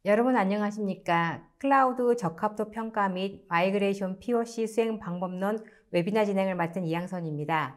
여러분 안녕하십니까? 클라우드 적합도 평가 및 마이그레이션 POC 수행 방법론 웨비나 진행을 맡은 이양선입니다.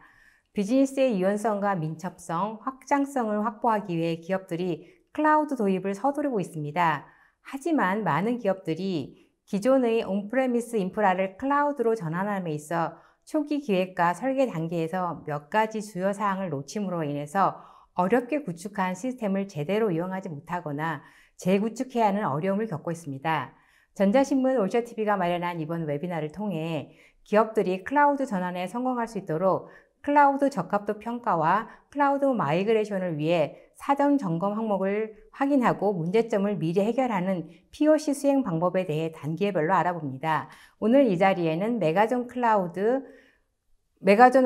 비즈니스의 유연성과 민첩성, 확장성을 확보하기 위해 기업들이 클라우드 도입을 서두르고 있습니다. 하지만 많은 기업들이 기존의 온프레미스 인프라를 클라우드로 전환함에 있어 초기 기획과 설계 단계에서 몇 가지 주요 사항을 놓침으로 인해서 어렵게 구축한 시스템을 제대로 이용하지 못하거나 재구축해야 하는 어려움을 겪고 있습니다. 전자신문 올셔TV가 마련한 이번 웨비나를 통해 기업들이 클라우드 전환에 성공할 수 있도록 클라우드 적합도 평가와 클라우드 마이그레이션을 위해 사전 점검 항목을 확인하고 문제점을 미리 해결하는 POC 수행 방법에 대해 단계별로 알아봅니다. 오늘 이 자리에는 메가존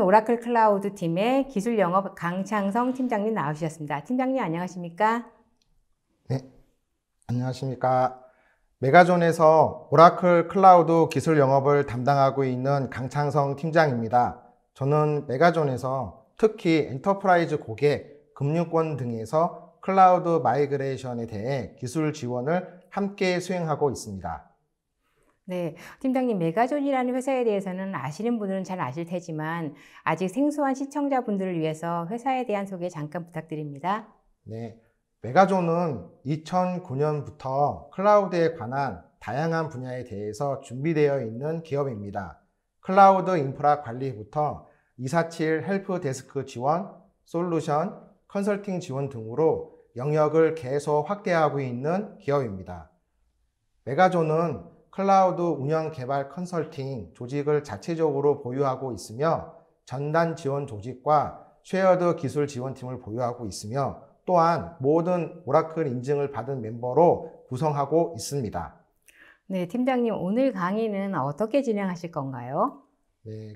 오라클 클라우드 팀의 기술 영업 강창성 팀장님 나오셨습니다. 팀장님 안녕하십니까? 네, 안녕하십니까. 메가존에서 오라클 클라우드 기술 영업을 담당하고 있는 강창성 팀장입니다. 저는 메가존에서 특히 엔터프라이즈 고객, 금융권 등에서 클라우드 마이그레이션에 대해 기술 지원을 함께 수행하고 있습니다. 네, 팀장님, 메가존이라는 회사에 대해서는 아시는 분들은 잘 아실 테지만 아직 생소한 시청자분들을 위해서 회사에 대한 소개 잠깐 부탁드립니다. 네, 메가존은 2009년부터 클라우드에 관한 다양한 분야에 대해서 준비되어 있는 기업입니다. 클라우드 인프라 관리부터 247 헬프 데스크 지원, 솔루션, 컨설팅 지원 등으로 영역을 계속 확대하고 있는 기업입니다. 메가존은 클라우드 운영 개발 컨설팅 조직을 자체적으로 보유하고 있으며 전단 지원 조직과 쉐어드 기술 지원팀을 보유하고 있으며 또한 모든 오라클 인증을 받은 멤버로 구성하고 있습니다. 네, 팀장님, 오늘 강의는 어떻게 진행하실 건가요? 네,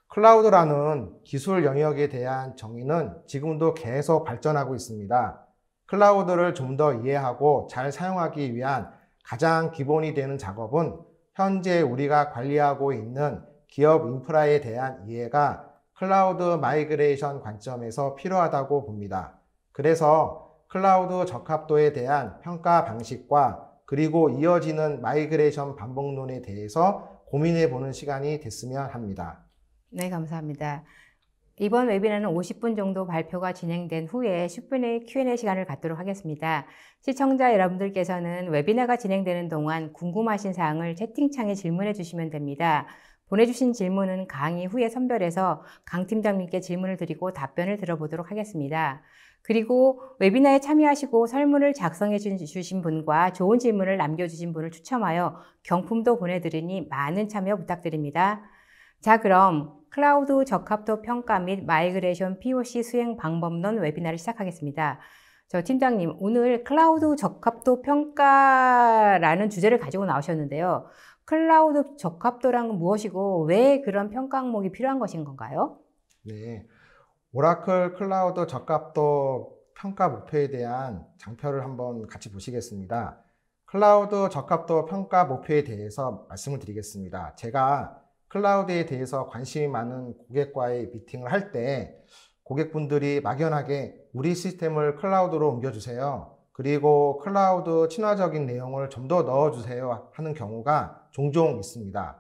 클라우드라는 기술 영역에 대한 정의는 지금도 계속 발전하고 있습니다. 클라우드를 좀 더 이해하고 잘 사용하기 위한 가장 기본이 되는 작업은 현재 우리가 관리하고 있는 기업 인프라에 대한 이해가 클라우드 마이그레이션 관점에서 필요하다고 봅니다. 그래서 클라우드 적합도에 대한 평가 방식과 그리고 이어지는 마이그레이션 반복론에 대해서 고민해 보는 시간이 됐으면 합니다. 네, 감사합니다. 이번 웨비나는 50분 정도 발표가 진행된 후에 10분의 Q&A 시간을 갖도록 하겠습니다. 시청자 여러분들께서는 웨비나가 진행되는 동안 궁금하신 사항을 채팅창에 질문해 주시면 됩니다. 보내주신 질문은 강의 후에 선별해서 강 팀장님께 질문을 드리고 답변을 들어보도록 하겠습니다. 그리고 웨비나에 참여하시고 설문을 작성해 주신 분과 좋은 질문을 남겨주신 분을 추첨하여 경품도 보내드리니 많은 참여 부탁드립니다. 자, 그럼 클라우드 적합도 평가 및 마이그레이션 POC 수행 방법론 웨비나를 시작하겠습니다. 저 팀장님, 오늘 클라우드 적합도 평가라는 주제를 가지고 나오셨는데요. 클라우드 적합도란 건 무엇이고 왜 그런 평가 항목이 필요한 것인 건가요? 네, 오라클 클라우드 적합도 평가 목표에 대한 장표를 한번 같이 보시겠습니다. 클라우드 적합도 평가 목표에 대해서 말씀을 드리겠습니다. 제가 클라우드에 대해서 관심이 많은 고객과의 미팅을 할 때 고객분들이 막연하게 우리 시스템을 클라우드로 옮겨주세요. 그리고 클라우드 친화적인 내용을 좀 더 넣어주세요 하는 경우가 종종 있습니다.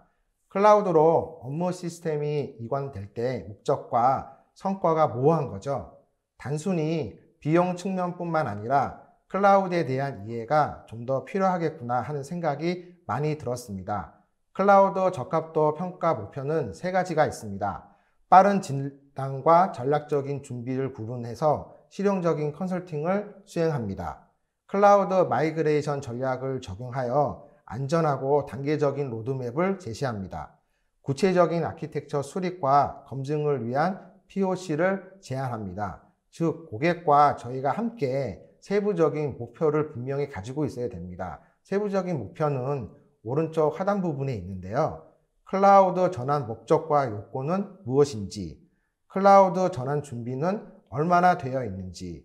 클라우드로 업무 시스템이 이관될 때 목적과 성과가 모호한 거죠. 단순히 비용 측면뿐만 아니라 클라우드에 대한 이해가 좀 더 필요하겠구나 하는 생각이 많이 들었습니다. 클라우드 적합도 평가 목표는 3가지가 있습니다. 빠른 진단과 전략적인 준비를 구분해서 실용적인 컨설팅을 수행합니다. 클라우드 마이그레이션 전략을 적용하여 안전하고 단계적인 로드맵을 제시합니다. 구체적인 아키텍처 수립과 검증을 위한 POC를 제안합니다. 즉, 고객과 저희가 함께 세부적인 목표를 분명히 가지고 있어야 됩니다. 세부적인 목표는 오른쪽 하단 부분에 있는데요. 클라우드 전환 목적과 요건은 무엇인지, 클라우드 전환 준비는 얼마나 되어 있는지,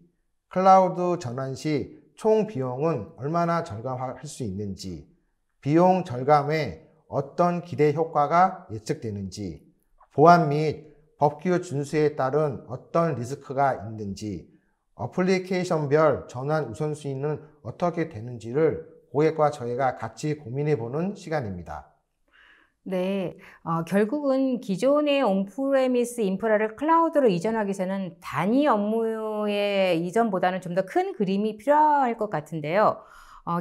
클라우드 전환 시 총 비용은 얼마나 절감할 수 있는지, 비용 절감에 어떤 기대 효과가 예측되는지, 보안 및 법규 준수에 따른 어떤 리스크가 있는지, 어플리케이션별 전환 우선순위는 어떻게 되는지를 고객과 저희가 같이 고민해보는 시간입니다. 네, 결국은 기존의 온프레미스 인프라를 클라우드로 이전하기 위해서는 단위 업무의 이전보다는 좀 더 큰 그림이 필요할 것 같은데요.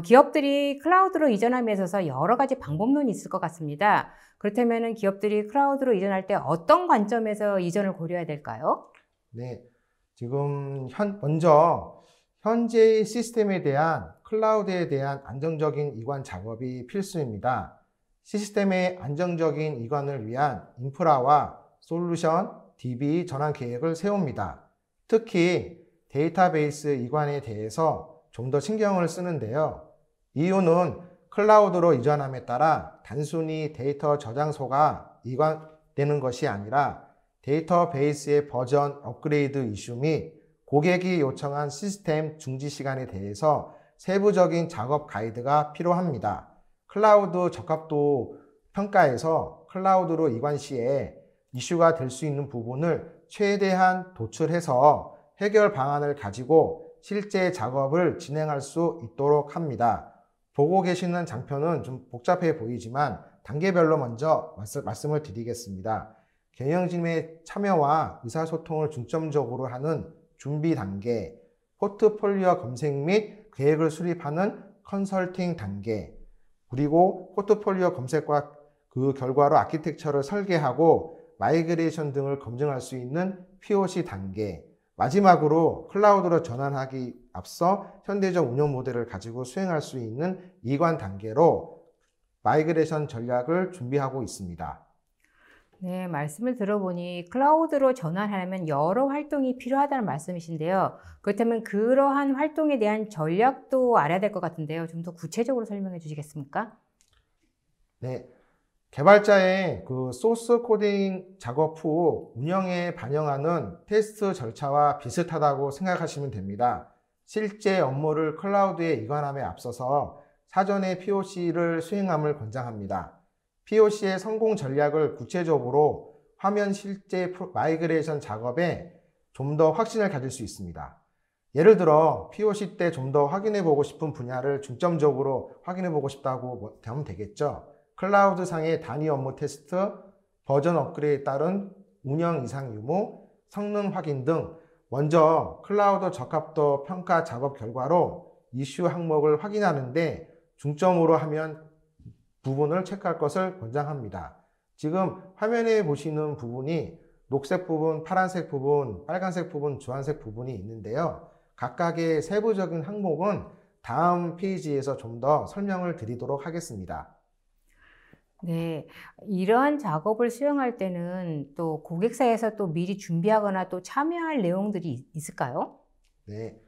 기업들이 클라우드로 이전함에 있어서 여러 가지 방법론이 있을 것 같습니다. 그렇다면 기업들이 클라우드로 이전할 때 어떤 관점에서 이전을 고려해야 될까요? 네, 지금 먼저 현재의 시스템에 대한 클라우드에 대한 안정적인 이관 작업이 필수입니다. 시스템의 안정적인 이관을 위한 인프라와 솔루션, DB 전환 계획을 세웁니다. 특히 데이터베이스 이관에 대해서 좀 더 신경을 쓰는데요. 이유는 클라우드로 이전함에 따라 단순히 데이터 저장소가 이관되는 것이 아니라 데이터베이스의 버전 업그레이드 이슈 및 고객이 요청한 시스템 중지 시간에 대해서 세부적인 작업 가이드가 필요합니다. 클라우드 적합도 평가에서 클라우드로 이관 시에 이슈가 될 수 있는 부분을 최대한 도출해서 해결 방안을 가지고 실제 작업을 진행할 수 있도록 합니다. 보고 계시는 장표는 좀 복잡해 보이지만 단계별로 먼저 말씀을 드리겠습니다. 경영진의 참여와 의사소통을 중점적으로 하는 준비 단계, 포트폴리오 검색 및 계획을 수립하는 컨설팅 단계, 그리고 포트폴리오 검색과 그 결과로 아키텍처를 설계하고 마이그레이션 등을 검증할 수 있는 POC 단계, 마지막으로 클라우드로 전환하기 앞서 현대적 운영 모델을 가지고 수행할 수 있는 이관 단계로 마이그레이션 전략을 준비하고 있습니다. 네, 말씀을 들어보니 클라우드로 전환하려면 여러 활동이 필요하다는 말씀이신데요. 그렇다면 그러한 활동에 대한 전략도 알아야 될 것 같은데요. 좀 더 구체적으로 설명해 주시겠습니까? 네, 개발자의 그 소스 코딩 작업 후 운영에 반영하는 테스트 절차와 비슷하다고 생각하시면 됩니다. 실제 업무를 클라우드에 이관함에 앞서서 사전에 POC를 수행함을 권장합니다. POC의 성공 전략을 구체적으로 화면 실제 마이그레이션 작업에 좀 더 확신을 가질 수 있습니다. 예를 들어 POC 때 좀 더 확인해 보고 싶은 분야를 중점적으로 확인해 보고 싶다고 하면 되겠죠. 클라우드 상의 단위 업무 테스트, 버전 업그레이드에 따른 운영 이상 유무, 성능 확인 등 먼저 클라우드 적합도 평가 작업 결과로 이슈 항목을 확인하는데 중점으로 하면 부분을 체크할 것을 권장합니다. 지금 화면에 보시는 부분이 녹색 부분, 파란색 부분, 빨간색 부분, 주황색 부분이 있는데요. 각각의 세부적인 항목은 다음 페이지에서 좀 더 설명을 드리도록 하겠습니다. 네, 이러한 작업을 수행할 때는 또 고객사에서 또 미리 준비하거나 또 참여할 내용들이 있을까요? 네,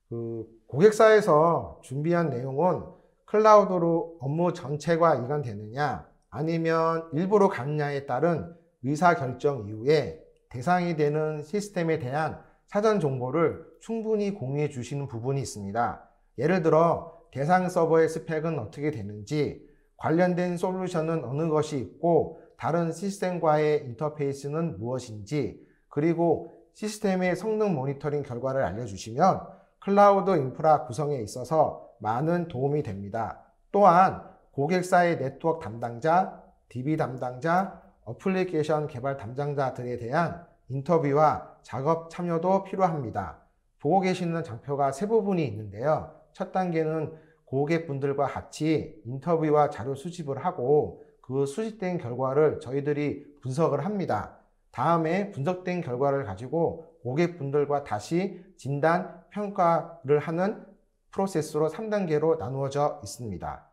그 고객사에서 준비한 내용은 클라우드로 업무 전체가 이관되느냐 아니면 일부로 가느냐에 따른 의사결정 이후에 대상이 되는 시스템에 대한 사전 정보를 충분히 공유해 주시는 부분이 있습니다. 예를 들어 대상 서버의 스펙은 어떻게 되는지, 관련된 솔루션은 어느 것이 있고 다른 시스템과의 인터페이스는 무엇인지, 그리고 시스템의 성능 모니터링 결과를 알려주시면 클라우드 인프라 구성에 있어서 많은 도움이 됩니다. 또한 고객사의 네트워크 담당자, DB 담당자, 어플리케이션 개발 담당자들에 대한 인터뷰와 작업 참여도 필요합니다. 보고 계시는 장표가 세 부분이 있는데요. 첫 단계는 고객분들과 같이 인터뷰와 자료 수집을 하고 그 수집된 결과를 저희들이 분석을 합니다. 다음에 분석된 결과를 가지고 고객분들과 다시 진단, 평가를 하는 프로세스로 3단계로 나누어져 있습니다.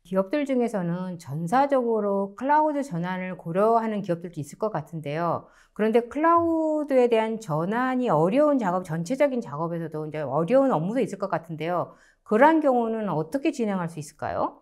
기업들 중에서는 전사적으로 클라우드 전환을 고려하는 기업들도 있을 것 같은데요. 그런데 클라우드에 대한 전환이 어려운 작업, 전체적인 작업에서도 이제 어려운 업무도 있을 것 같은데요. 그러한 경우는 어떻게 진행할 수 있을까요?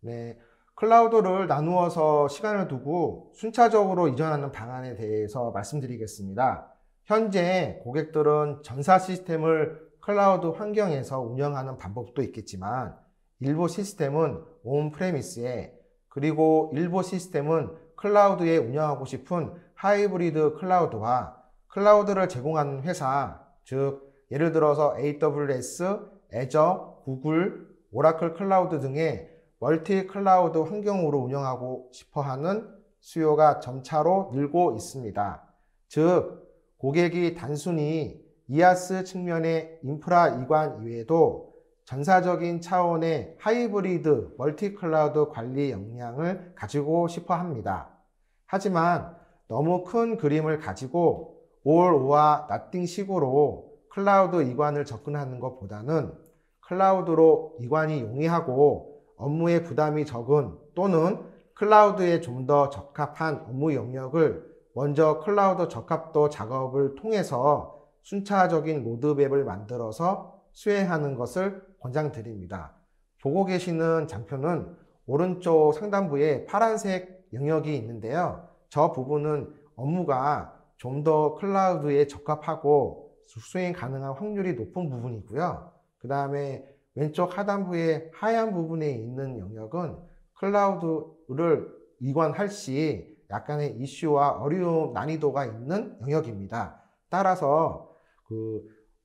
네, 클라우드를 나누어서 시간을 두고 순차적으로 이전하는 방안에 대해서 말씀드리겠습니다. 현재 고객들은 전사 시스템을 클라우드 환경에서 운영하는 방법도 있겠지만 일부 시스템은 온프레미스에, 그리고 일부 시스템은 클라우드에 운영하고 싶은 하이브리드 클라우드와 클라우드를 제공하는 회사, 즉 예를 들어서 AWS, 애저, 구글, 오라클 클라우드 등의 멀티 클라우드 환경으로 운영하고 싶어 하는 수요가 점차로 늘고 있습니다. 즉, 고객이 단순히 이아스 측면의 인프라 이관 이외에도 전사적인 차원의 하이브리드 멀티 클라우드 관리 역량을 가지고 싶어 합니다. 하지만 너무 큰 그림을 가지고 all or nothing 식으로 클라우드 이관을 접근하는 것보다는 클라우드로 이관이 용이하고 업무의 부담이 적은 또는 클라우드에 좀 더 적합한 업무 영역을 먼저 클라우드 적합도 작업을 통해서 순차적인 로드맵을 만들어서 수행하는 것을 권장드립니다. 보고 계시는 장표는 오른쪽 상단부에 파란색 영역이 있는데요. 저 부분은 업무가 좀 더 클라우드에 적합하고 수행 가능한 확률이 높은 부분이고요. 그 다음에 왼쪽 하단부의 하얀 부분에 있는 영역은 클라우드를 이관할 시 약간의 이슈와 어려움, 난이도가 있는 영역입니다. 따라서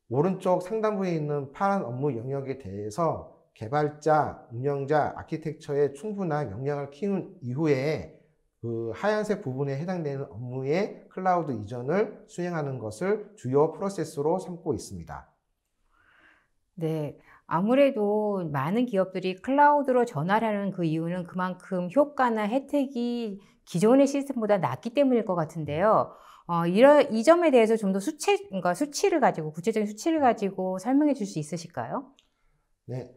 오른쪽 상단부에 있는 파란 업무 영역에 대해서 개발자, 운영자, 아키텍처의 충분한 역량을 키운 이후에 하얀색 부분에 해당되는 업무의 클라우드 이전을 수행하는 것을 주요 프로세스로 삼고 있습니다. 네. 아무래도 많은 기업들이 클라우드로 전환하는 그 이유는 그만큼 효과나 혜택이 기존의 시스템보다 낮기 때문일 것 같은데요. 이 점에 대해서 좀 더 그러니까 구체적인 수치를 가지고 설명해 줄 수 있으실까요? 네.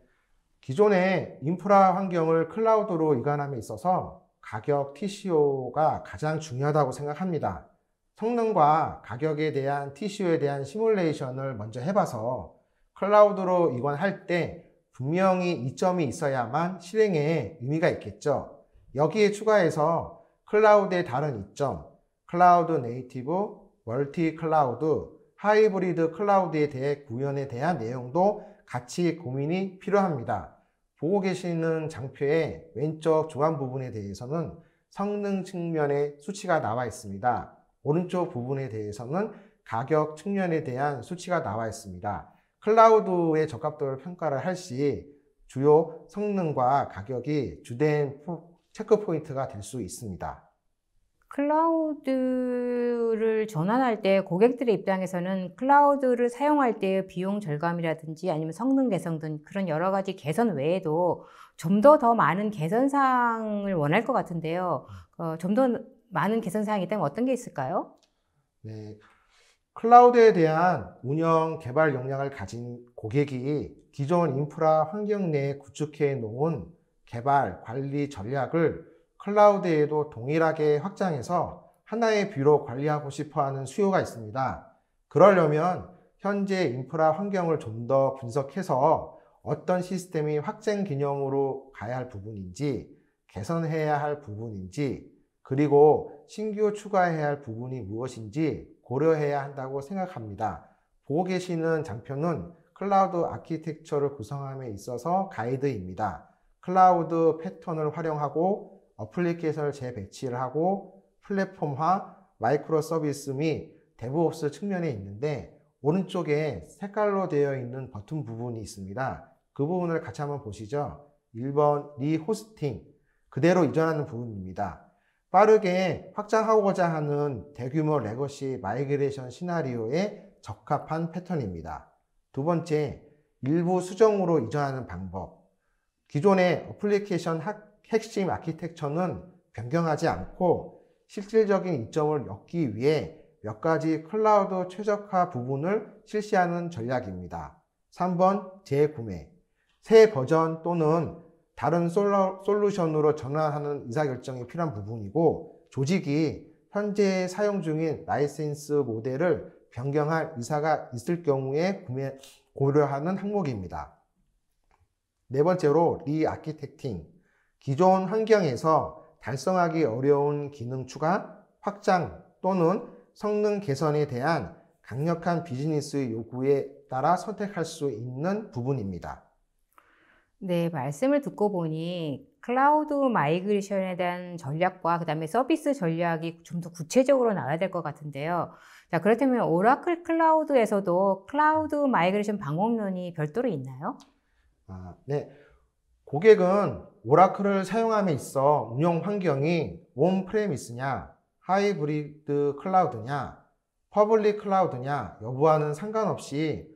기존의 인프라 환경을 클라우드로 이관함에 있어서 가격 TCO가 가장 중요하다고 생각합니다. 성능과 가격에 대한 TCO에 대한 시뮬레이션을 먼저 해봐서 클라우드로 이관할 때 분명히 이점이 있어야만 실행에 의미가 있겠죠. 여기에 추가해서 클라우드의 다른 이점, 클라우드 네이티브, 멀티 클라우드, 하이브리드 클라우드에 대해 구현에 대한 내용도 같이 고민이 필요합니다. 보고 계시는 장표의 왼쪽 중앙 부분에 대해서는 성능 측면의 수치가 나와 있습니다. 오른쪽 부분에 대해서는 가격 측면에 대한 수치가 나와 있습니다. 클라우드의 적합도를 평가를 할 시 주요 성능과 가격이 주된 체크 포인트가 될 수 있습니다. 클라우드를 전환할 때 고객들의 입장에서는 클라우드를 사용할 때의 비용 절감이라든지 아니면 성능 개선 등 그런 여러 가지 개선 외에도 좀 더 많은 개선 사항을 원할 것 같은데요. 좀 더 많은 개선 사항이 있다면 어떤 게 있을까요? 네. 클라우드에 대한 운영, 개발 역량을 가진 고객이 기존 인프라 환경 내에 구축해 놓은 개발, 관리 전략을 클라우드에도 동일하게 확장해서 하나의 뷰로 관리하고 싶어 하는 수요가 있습니다. 그러려면 현재 인프라 환경을 좀 더 분석해서 어떤 시스템이 확장 기념으로 가야 할 부분인지, 개선해야 할 부분인지, 그리고 신규 추가해야 할 부분이 무엇인지 고려해야 한다고 생각합니다. 보고 계시는 장표는 클라우드 아키텍처를 구성함에 있어서 가이드입니다. 클라우드 패턴을 활용하고 어플리케이션을 재배치를 하고 플랫폼화, 마이크로 서비스 및 데브옵스 측면에 있는데 오른쪽에 색깔로 되어 있는 버튼 부분이 있습니다. 그 부분을 같이 한번 보시죠. 1번 리호스팅, 그대로 이전하는 부분입니다. 빠르게 확장하고자 하는 대규모 레거시 마이그레이션 시나리오에 적합한 패턴입니다. 두 번째, 일부 수정으로 이전하는 방법. 기존의 어플리케이션 핵심 아키텍처는 변경하지 않고 실질적인 이점을 얻기 위해 몇 가지 클라우드 최적화 부분을 실시하는 전략입니다. 3번 재구매. 새 버전 또는 다른 솔루션으로 전환하는 의사결정이 필요한 부분이고 조직이 현재 사용 중인 라이센스 모델을 변경할 의사가 있을 경우에 고려하는 항목입니다. 네 번째로 리아키텍팅. 기존 환경에서 달성하기 어려운 기능 추가, 확장 또는 성능 개선에 대한 강력한 비즈니스 요구에 따라 선택할 수 있는 부분입니다. 네, 말씀을 듣고 보니 클라우드 마이그레이션에 대한 전략과 그다음에 서비스 전략이 좀 더 구체적으로 나와야 될 것 같은데요. 자, 그렇다면 오라클 클라우드에서도 클라우드 마이그레이션 방법론이 별도로 있나요? 네. 고객은 오라클을 사용함에 있어 운영 환경이 온프레미스냐, 하이브리드 클라우드냐, 퍼블릭 클라우드냐 여부와는 상관없이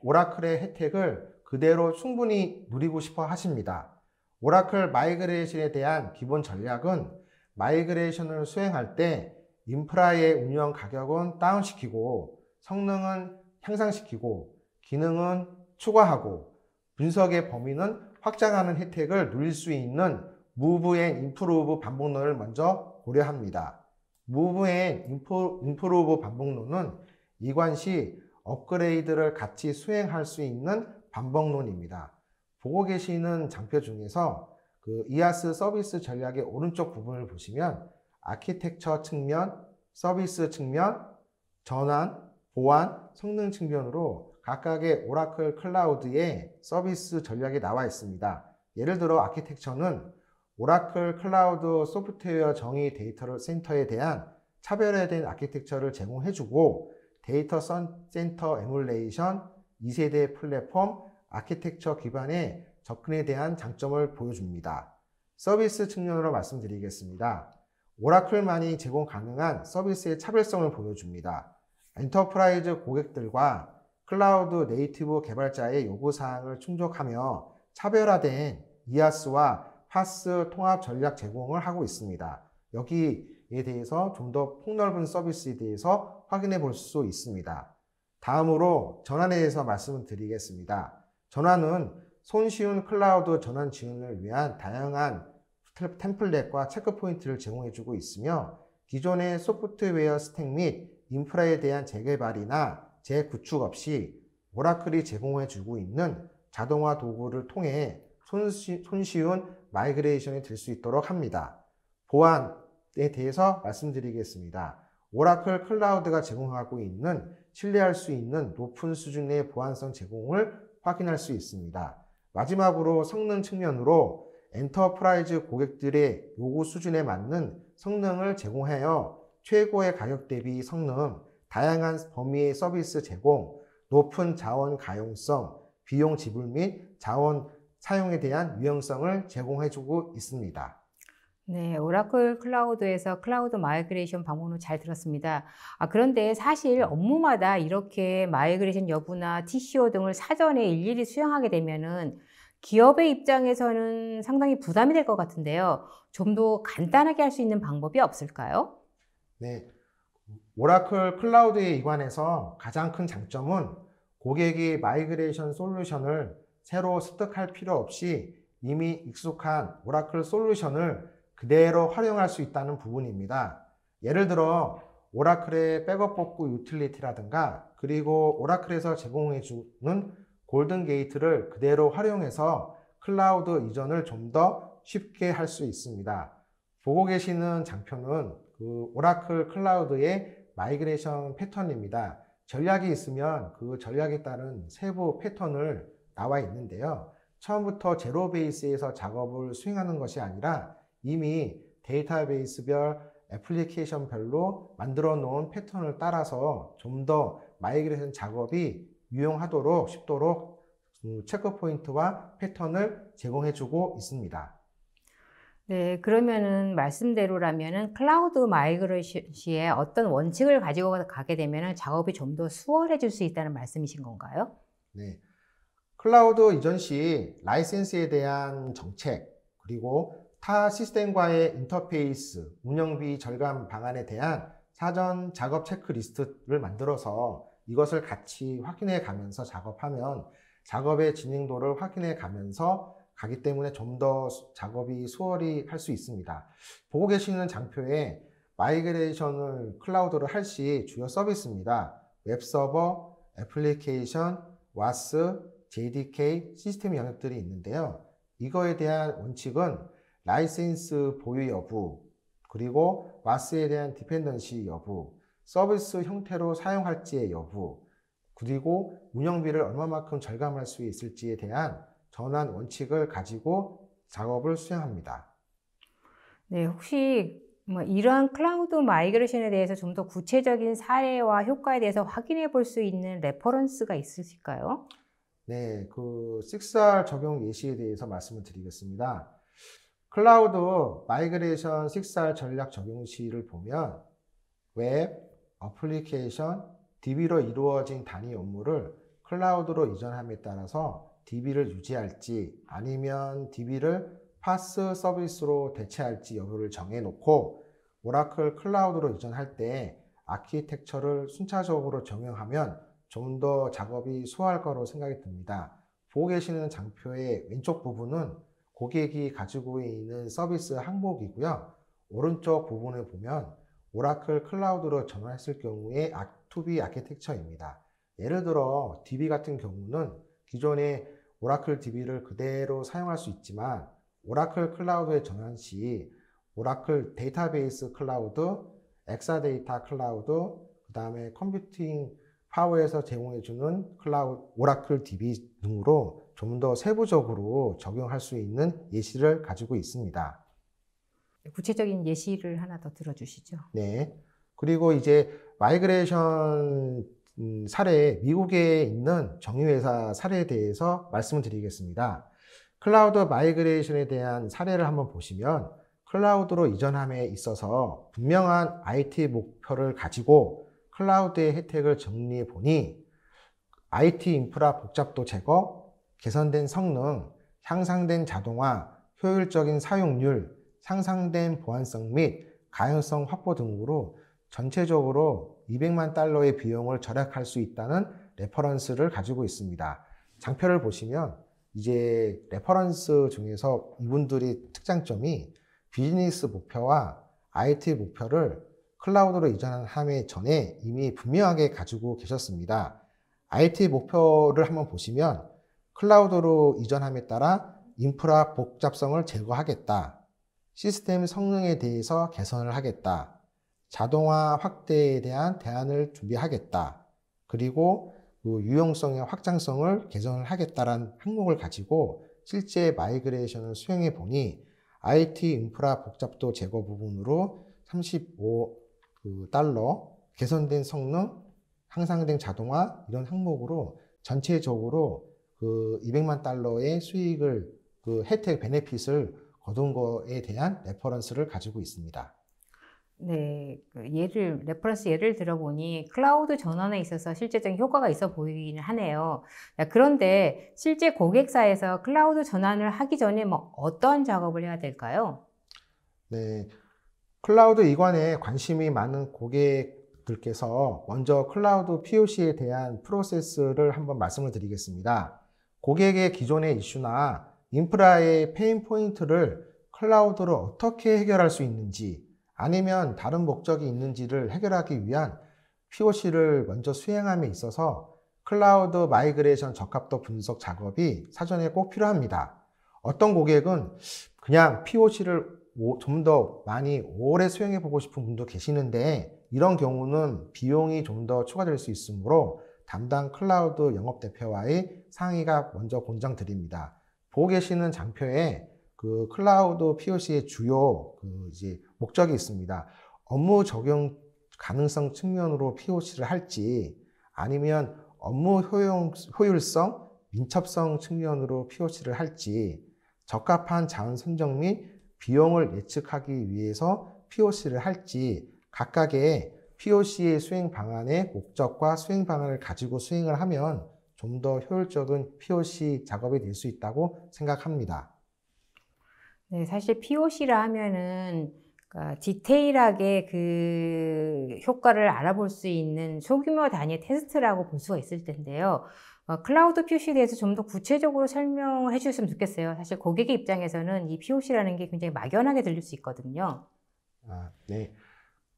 오라클의 혜택을 그대로 충분히 누리고 싶어 하십니다. 오라클 마이그레이션에 대한 기본 전략은 마이그레이션을 수행할 때 인프라의 운영 가격은 다운시키고 성능은 향상시키고 기능은 추가하고 분석의 범위는 확장하는 혜택을 누릴 수 있는 Move and Improve 반복론을 먼저 고려합니다. Move and Improve 반복론은 이관 시 업그레이드를 같이 수행할 수 있는 반복론입니다. 보고 계시는 장표 중에서 이아스 서비스 전략의 오른쪽 부분을 보시면 아키텍처 측면, 서비스 측면, 전환, 보안, 성능 측면으로 각각의 오라클 클라우드의 서비스 전략이 나와 있습니다. 예를 들어 아키텍처는 오라클 클라우드 소프트웨어 정의 데이터 센터에 대한 차별화된 아키텍처를 제공해주고 데이터 센터 에뮬레이션, 2세대 플랫폼, 아키텍처 기반의 접근에 대한 장점을 보여줍니다. 서비스 측면으로 말씀드리겠습니다. 오라클만이 제공 가능한 서비스의 차별성을 보여줍니다. 엔터프라이즈 고객들과 클라우드 네이티브 개발자의 요구사항을 충족하며 차별화된 이아스와 파스 통합 전략 제공을 하고 있습니다. 여기에 대해서 좀 더 폭넓은 서비스에 대해서 확인해 볼 수 있습니다. 다음으로 전환에 대해서 말씀을 드리겠습니다. 전환은 손쉬운 클라우드 전환 지원을 위한 다양한 템플릿과 체크포인트를 제공해주고 있으며 기존의 소프트웨어 스택 및 인프라에 대한 재개발이나 재구축 없이 오라클이 제공해주고 있는 자동화 도구를 통해 손쉬운 마이그레이션이 될 수 있도록 합니다. 보안에 대해서 말씀드리겠습니다. 오라클 클라우드가 제공하고 있는 신뢰할 수 있는 높은 수준의 보안성 제공을 확인할 수 있습니다. 마지막으로 성능 측면으로 엔터프라이즈 고객들의 요구 수준에 맞는 성능을 제공하여 최고의 가격 대비 성능, 다양한 범위의 서비스 제공, 높은 자원 가용성, 비용 지불 및 자원 사용에 대한 유연성을 제공해주고 있습니다. 네, 오라클 클라우드에서 클라우드 마이그레이션 방법론 잘 들었습니다. 그런데 사실 업무마다 이렇게 마이그레이션 여부나 TCO 등을 사전에 일일이 수행하게 되면은 기업의 입장에서는 상당히 부담이 될 것 같은데요. 좀 더 간단하게 할 수 있는 방법이 없을까요? 네, 오라클 클라우드에 이관해서 가장 큰 장점은 고객이 마이그레이션 솔루션을 새로 습득할 필요 없이 이미 익숙한 오라클 솔루션을 그대로 활용할 수 있다는 부분입니다. 예를 들어 오라클의 백업 복구 유틸리티라든가 그리고 오라클에서 제공해주는 골든 게이트를 그대로 활용해서 클라우드 이전을 좀 더 쉽게 할 수 있습니다. 보고 계시는 장표는 오라클 클라우드의 마이그레이션 패턴입니다. 전략이 있으면 그 전략에 따른 세부 패턴을 나와 있는데요. 처음부터 제로 베이스에서 작업을 수행하는 것이 아니라 이미 데이터베이스별, 애플리케이션별로 만들어 놓은 패턴을 따라서 좀 더 마이그레이션 작업이 유용하도록 쉽도록 체크포인트와 패턴을 제공해주고 있습니다. 네, 그러면은 말씀대로라면은 클라우드 마이그레이션 시에 어떤 원칙을 가지고 가게 되면은 작업이 좀 더 수월해질 수 있다는 말씀이신 건가요? 네. 클라우드 이전 시 라이센스에 대한 정책, 그리고 타 시스템과의 인터페이스, 운영비 절감 방안에 대한 사전 작업 체크리스트를 만들어서 이것을 같이 확인해 가면서 작업하면 작업의 진행도를 확인해 가면서 가기 때문에 좀 더 작업이 수월히 할 수 있습니다. 보고 계시는 장표에 마이그레이션을 클라우드로 할 시 주요 서비스입니다. 웹서버, 애플리케이션, 와스, JDK, 시스템 영역들이 있는데요. 이거에 대한 원칙은 라이센스 보유 여부, 그리고 와스에 대한 디펜던시 여부, 서비스 형태로 사용할지의 여부, 그리고 운영비를 얼마만큼 절감할 수 있을지에 대한 전환 원칙을 가지고 작업을 수행합니다. 네, 혹시 이러한 클라우드 마이그레이션에 대해서 좀 더 구체적인 사례와 효과에 대해서 확인해 볼 수 있는 레퍼런스가 있으실까요? 네, 그 6R 적용 예시에 대해서 말씀을 드리겠습니다. 클라우드 마이그레이션 6R 전략 적용 시를 보면 웹, 어플리케이션, DB로 이루어진 단위 업무를 클라우드로 이전함에 따라서 DB를 유지할지 아니면 DB를 파스 서비스로 대체할지 여부를 정해놓고 오라클 클라우드로 이전할 때 아키텍처를 순차적으로 적용하면 좀 더 작업이 수월할 거로 생각이 듭니다. 보고 계시는 장표의 왼쪽 부분은 고객이 가지고 있는 서비스 항목이고요. 오른쪽 부분을 보면 오라클 클라우드로 전환했을 경우에 to be 아키텍처입니다. 예를 들어 DB 같은 경우는 기존의 오라클 DB를 그대로 사용할 수 있지만 오라클 클라우드에 전환 시 오라클 데이터베이스 클라우드, 엑사데이터 클라우드, 그 다음에 컴퓨팅 파워에서 제공해주는 오라클 DB 등으로 좀 더 세부적으로 적용할 수 있는 예시를 가지고 있습니다. 구체적인 예시를 하나 더 들어주시죠. 네. 그리고 이제 마이그레이션 사례, 미국에 있는 정유회사 사례에 대해서 말씀을 드리겠습니다. 클라우드 마이그레이션에 대한 사례를 한번 보시면 클라우드로 이전함에 있어서 분명한 IT 목표를 가지고 클라우드의 혜택을 정리해 보니 IT 인프라 복잡도 제거, 개선된 성능, 향상된 자동화, 효율적인 사용률, 향상된 보안성 및 가용성 확보 등으로 전체적으로 $200만 비용을 절약할 수 있다는 레퍼런스를 가지고 있습니다. 장표를 보시면 이제 레퍼런스 중에서 이분들이 특장점이 비즈니스 목표와 IT 목표를 클라우드로 이전함에 전에 이미 분명하게 가지고 계셨습니다. IT 목표를 한번 보시면 클라우드로 이전함에 따라 인프라 복잡성을 제거하겠다. 시스템 성능에 대해서 개선을 하겠다. 자동화 확대에 대한 대안을 준비하겠다. 그리고 그 유용성의 확장성을 개선을 하겠다라는 항목을 가지고 실제 마이그레이션을 수행해 보니 IT 인프라 복잡도 제거 부분으로 $35, 개선된 성능, 향상된 자동화 이런 항목으로 전체적으로 그 $200만 수익을 그 혜택 베네핏을 거둔 거에 대한 레퍼런스를 가지고 있습니다. 네, 레퍼런스 예를 들어보니 클라우드 전환에 있어서 실제적인 효과가 있어 보이기는 하네요. 그런데 실제 고객사에서 클라우드 전환을 하기 전에 어떤 작업을 해야 될까요? 네, 클라우드 이관에 관심이 많은 고객들께서 먼저 클라우드 POC에 대한 프로세스를 한번 말씀을 드리겠습니다. 고객의 기존의 이슈나 인프라의 페인 포인트를 클라우드로 어떻게 해결할 수 있는지 아니면 다른 목적이 있는지를 해결하기 위한 POC를 먼저 수행함에 있어서 클라우드 마이그레이션 적합도 분석 작업이 사전에 꼭 필요합니다. 어떤 고객은 그냥 POC를 좀 더 많이 오래 수행해 보고 싶은 분도 계시는데 이런 경우는 비용이 좀 더 추가될 수 있으므로 담당 클라우드 영업대표와의 상의가 먼저 권장드립니다. 보고 계시는 장표에 그 클라우드 POC의 주요 이제 목적이 있습니다. 업무 적용 가능성 측면으로 POC를 할지 아니면 업무 효율성, 민첩성 측면으로 POC를 할지 적합한 자원 선정 및 비용을 예측하기 위해서 POC를 할지 각각의 POC의 수행 방안의 목적과 수행 방안을 가지고 수행을 하면 좀 더 효율적인 POC 작업이 될 수 있다고 생각합니다. 네, 사실 POC라 하면은 그러니까 디테일하게 그 효과를 알아볼 수 있는 소규모 단위의 테스트라고 볼 수가 있을 텐데요. 클라우드 POC에 대해서 좀 더 구체적으로 설명을 해주셨으면 좋겠어요. 사실 고객의 입장에서는 이 POC라는 게 굉장히 막연하게 들릴 수 있거든요. 네.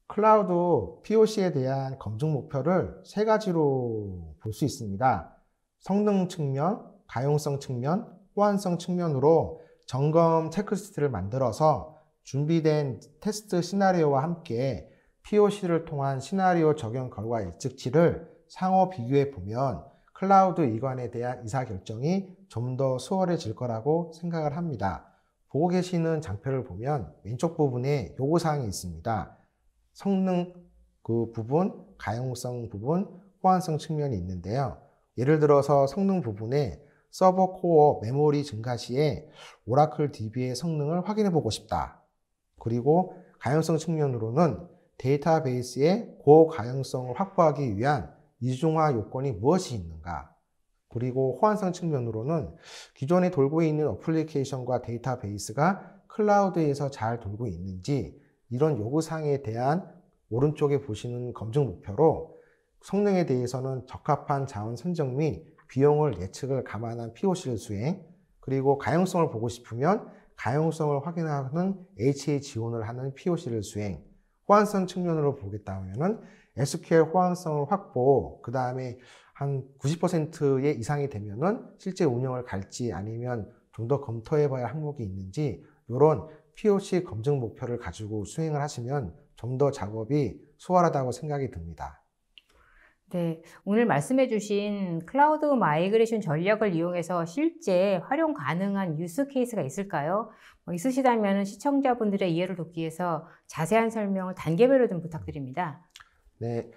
클라우드 POC에 대한 검증 목표를 세 가지로 볼 수 있습니다. 성능 측면, 가용성 측면, 호환성 측면으로 점검 체크리스트를 만들어서 준비된 테스트 시나리오와 함께 POC를 통한 시나리오 적용 결과 예측치를 상호 비교해 보면 클라우드 이관에 대한 의사결정이 좀 더 수월해질 거라고 생각을 합니다. 보고 계시는 장표를 보면 왼쪽 부분에 요구사항이 있습니다. 성능 그 부분, 가용성 부분, 호환성 측면이 있는데요. 예를 들어서 성능 부분에 서버 코어 메모리 증가 시에 오라클 DB의 성능을 확인해 보고 싶다. 그리고 가용성 측면으로는 데이터베이스의 고가용성을 확보하기 위한 이중화 요건이 무엇이 있는가? 그리고 호환성 측면으로는 기존에 돌고 있는 어플리케이션과 데이터베이스가 클라우드에서 잘 돌고 있는지 이런 요구사항에 대한 오른쪽에 보시는 검증 목표로 성능에 대해서는 적합한 자원 선정 및 비용을 예측을 감안한 POC를 수행, 그리고 가용성을 보고 싶으면 가용성을 확인하는 HA 지원을 하는 POC를 수행, 호환성 측면으로 보겠다 하면은 SQL 호환성을 확보, 그 다음에 한 90% 이상이 되면은 실제 운영을 갈지 아니면 좀 더 검토해 봐야 할 항목이 있는지 이런 POC 검증 목표를 가지고 수행을 하시면 좀 더 작업이 수월하다고 생각이 듭니다. 네, 오늘 말씀해 주신 클라우드 마이그레이션 전략을 이용해서 실제 활용 가능한 유스 케이스가 있을까요? 있으시다면 시청자분들의 이해를 돕기 위해서 자세한 설명을 단계별로 좀 부탁드립니다. 네,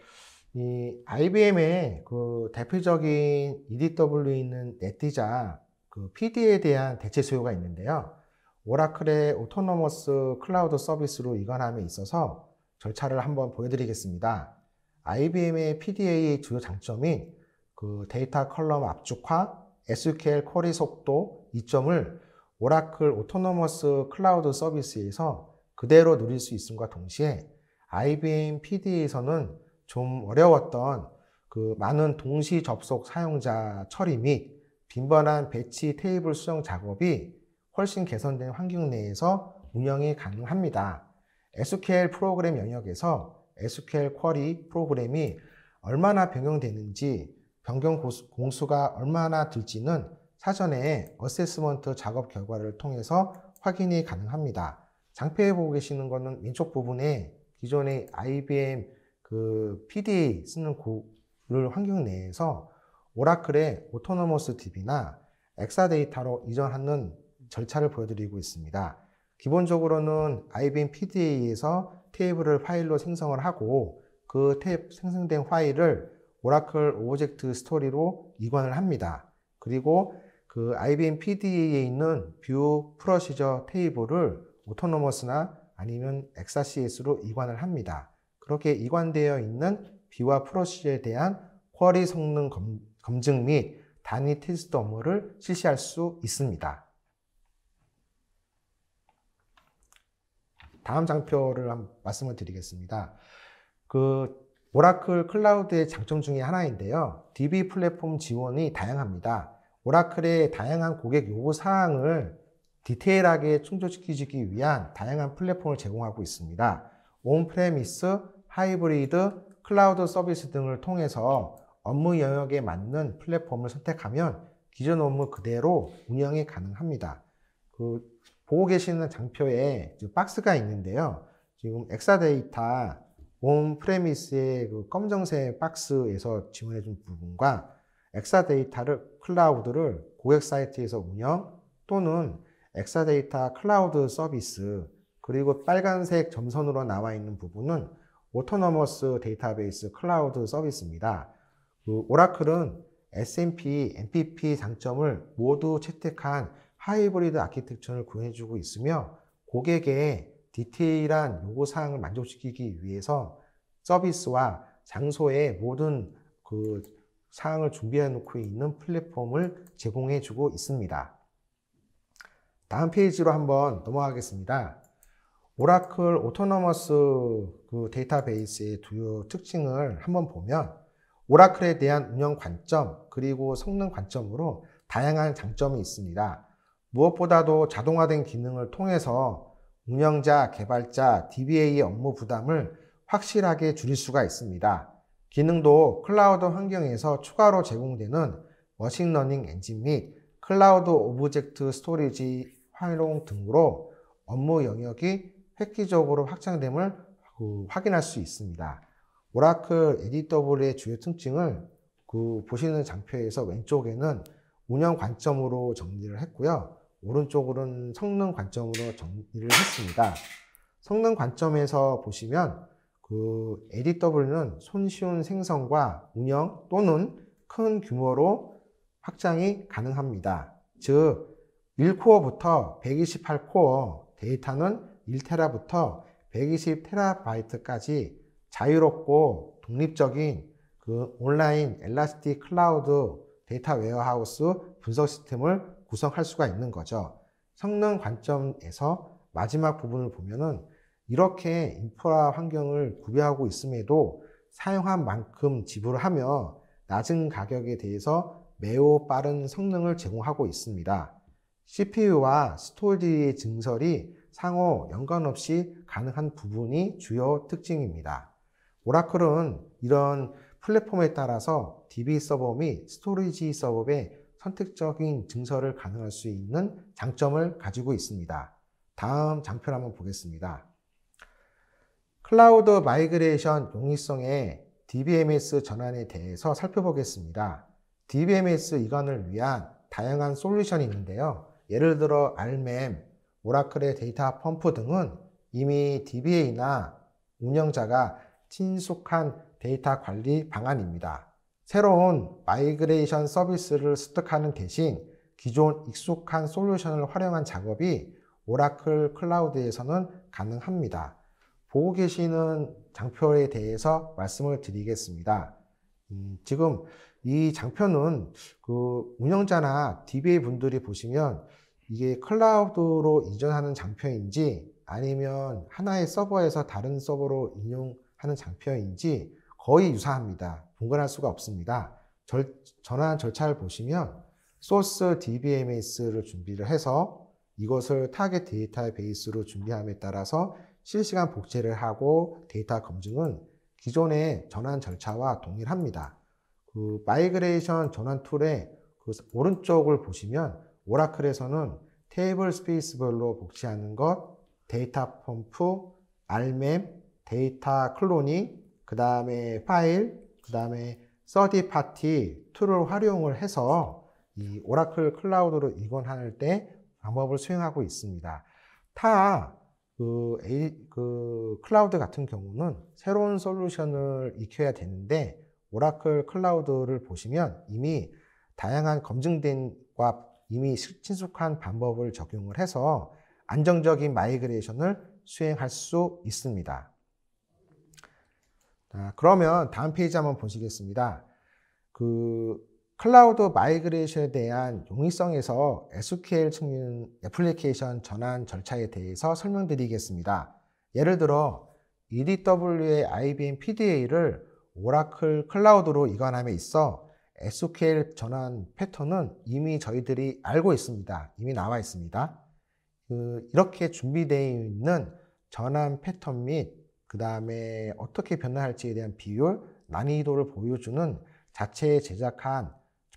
이 IBM의 그 대표적인 EDW에 있는 네티자 그 PD에 대한 대체 수요가 있는데요. 오라클의 오토노머스 클라우드 서비스로 이관함에 있어서 절차를 한번 보여드리겠습니다. IBM의 PDA의 주요 장점인 그 데이터 컬럼 압축화, SQL 쿼리 속도 이점을 오라클 오토노머스 클라우드 서비스에서 그대로 누릴 수 있음과 동시에 IBM PDA에서는 좀 어려웠던 그 많은 동시 접속 사용자 처리 및 빈번한 배치 테이블 수정 작업이 훨씬 개선된 환경 내에서 운영이 가능합니다. SQL 프로그램 영역에서 SQL 쿼리 프로그램이 얼마나 변경되는지, 변경 공수가 얼마나 들지는 사전에 어세스먼트 작업 결과를 통해서 확인이 가능합니다. 장표에 보고 계시는 것은 왼쪽 부분에 기존의 IBM 그 PDA 쓰는 환경 내에서 오라클의 오토노머스 DB나 엑사데이터로 이전하는 절차를 보여드리고 있습니다. 기본적으로는 IBM PDA에서 테이블을 파일로 생성을 하고 그 생성된 파일을 오라클 오브젝트 스토리로 이관을 합니다. 그리고 그 IBM PDA에 있는 뷰 프로시저 테이블을 오토노머스나 아니면 엑사CS로 이관을 합니다. 그렇게 이관되어 있는 뷰와 프로시저에 대한 쿼리 성능 검증 및 단위 테스트 업무를 실시할 수 있습니다. 다음 장표를 말씀을 드리겠습니다. 그 오라클 클라우드의 장점 중에 하나인데요. DB 플랫폼 지원이 다양합니다. 오라클의 다양한 고객 요구 사항을 디테일하게 충족시키기 위한 다양한 플랫폼을 제공하고 있습니다. 온프레미스, 하이브리드, 클라우드 서비스 등을 통해서 업무 영역에 맞는 플랫폼을 선택하면 기존 업무 그대로 운영이 가능합니다. 보고 계시는 장표에 박스가 있는데요. 지금 엑사데이터 온프레미스의 그 검정색 박스에서 지원해준 부분과 엑사데이터를 클라우드를 고객 사이트에서 운영 또는 엑사데이터 클라우드 서비스 그리고 빨간색 점선으로 나와 있는 부분은 오토노머스 데이터베이스 클라우드 서비스입니다. 오라클은 SMP, MPP 장점을 모두 채택한 하이브리드 아키텍처를 구현해주고 있으며 고객의 디테일한 요구사항을 만족시키기 위해서 서비스와 장소의 모든 그 사항을 준비해 놓고 있는 플랫폼을 제공해주고 있습니다. 다음 페이지로 한번 넘어가겠습니다. 오라클 오토노머스 그 데이터베이스의 주요 특징을 한번 보면 오라클에 대한 운영 관점 그리고 성능 관점으로 다양한 장점이 있습니다. 무엇보다도 자동화된 기능을 통해서 운영자, 개발자, DBA의 업무 부담을 확실하게 줄일 수가 있습니다. 기능도 클라우드 환경에서 추가로 제공되는 머신러닝 엔진 및 클라우드 오브젝트 스토리지 활용 등으로 업무 영역이 획기적으로 확장됨을 확인할 수 있습니다. 오라클 ADW의 주요 특징을 보시는 장표에서 왼쪽에는 운영 관점으로 정리를 했고요. 오른쪽으로는 성능 관점으로 정리를 했습니다. 성능 관점에서 보시면 ADW는 손쉬운 생성과 운영 또는 큰 규모로 확장이 가능합니다. 즉 1코어부터 128코어, 데이터는 1테라부터 120테라바이트까지 자유롭고 독립적인 그 온라인 엘라스틱 클라우드 데이터 웨어하우스 분석 시스템을 구성할 수가 있는 거죠. 성능 관점에서 마지막 부분을 보면은 이렇게 인프라 환경을 구비하고 있음에도 사용한 만큼 지불하며 낮은 가격에 대해서 매우 빠른 성능을 제공하고 있습니다. CPU와 스토리지의 증설이 상호 연관 없이 가능한 부분이 주요 특징입니다. 오라클은 이런 플랫폼에 따라서 DB 서버 및 스토리지 서버의 선택적인 증설을 가능할 수 있는 장점을 가지고 있습니다. 다음 장표를 한번 보겠습니다. 클라우드 마이그레이션 용이성의 DBMS 전환에 대해서 살펴보겠습니다. DBMS 이관을 위한 다양한 솔루션이 있는데요. 예를 들어 RMM, 오라클의 데이터 펌프 등은 이미 DBA나 운영자가 친숙한 데이터 관리 방안입니다. 새로운 마이그레이션 서비스를 습득하는 대신 기존 익숙한 솔루션을 활용한 작업이 오라클 클라우드에서는 가능합니다. 보고 계시는 장표에 대해서 말씀을 드리겠습니다. 지금 이 장표는 그 운영자나 DBA 분들이 보시면 이게 클라우드로 이전하는 장표인지 아니면 하나의 서버에서 다른 서버로 인용하는 장표인지 거의 유사합니다. 분간할 수가 없습니다. 전환 절차를 보시면 소스 DBMS를 준비를 해서 이것을 타겟 데이터베이스로 준비함에 따라서 실시간 복제를 하고 데이터 검증은 기존의 전환 절차와 동일합니다. 그 마이그레이션 전환 툴의 그 오른쪽을 보시면 오라클에서는 테이블 스페이스별로 복제하는 것, 데이터 펌프, RMM, 데이터 클로닝, 그 다음에 파일, 그 다음에 서드 파티 툴을 활용을 해서 이 오라클 클라우드로 이관할 때 방법을 수행하고 있습니다. 클라우드 같은 경우는 새로운 솔루션을 익혀야 되는데 오라클 클라우드를 보시면 이미 다양한 검증된과 이미 친숙한 방법을 적용을 해서 안정적인 마이그레이션을 수행할 수 있습니다. 그러면 다음 페이지 한번 보시겠습니다. 클라우드 마이그레이션에 대한 용이성에서 SQL 측면 애플리케이션 전환 절차에 대해서 설명드리겠습니다. 예를 들어 EDW의 IBM PDA를 오라클 클라우드로 이관함에 있어 SQL 전환 패턴은 이미 저희들이 알고 있습니다. 이미 나와 있습니다. 이렇게 준비되어 있는 전환 패턴 및 그 다음에 어떻게 변화할지에 대한 비율, 난이도를 보여주는 자체 제작한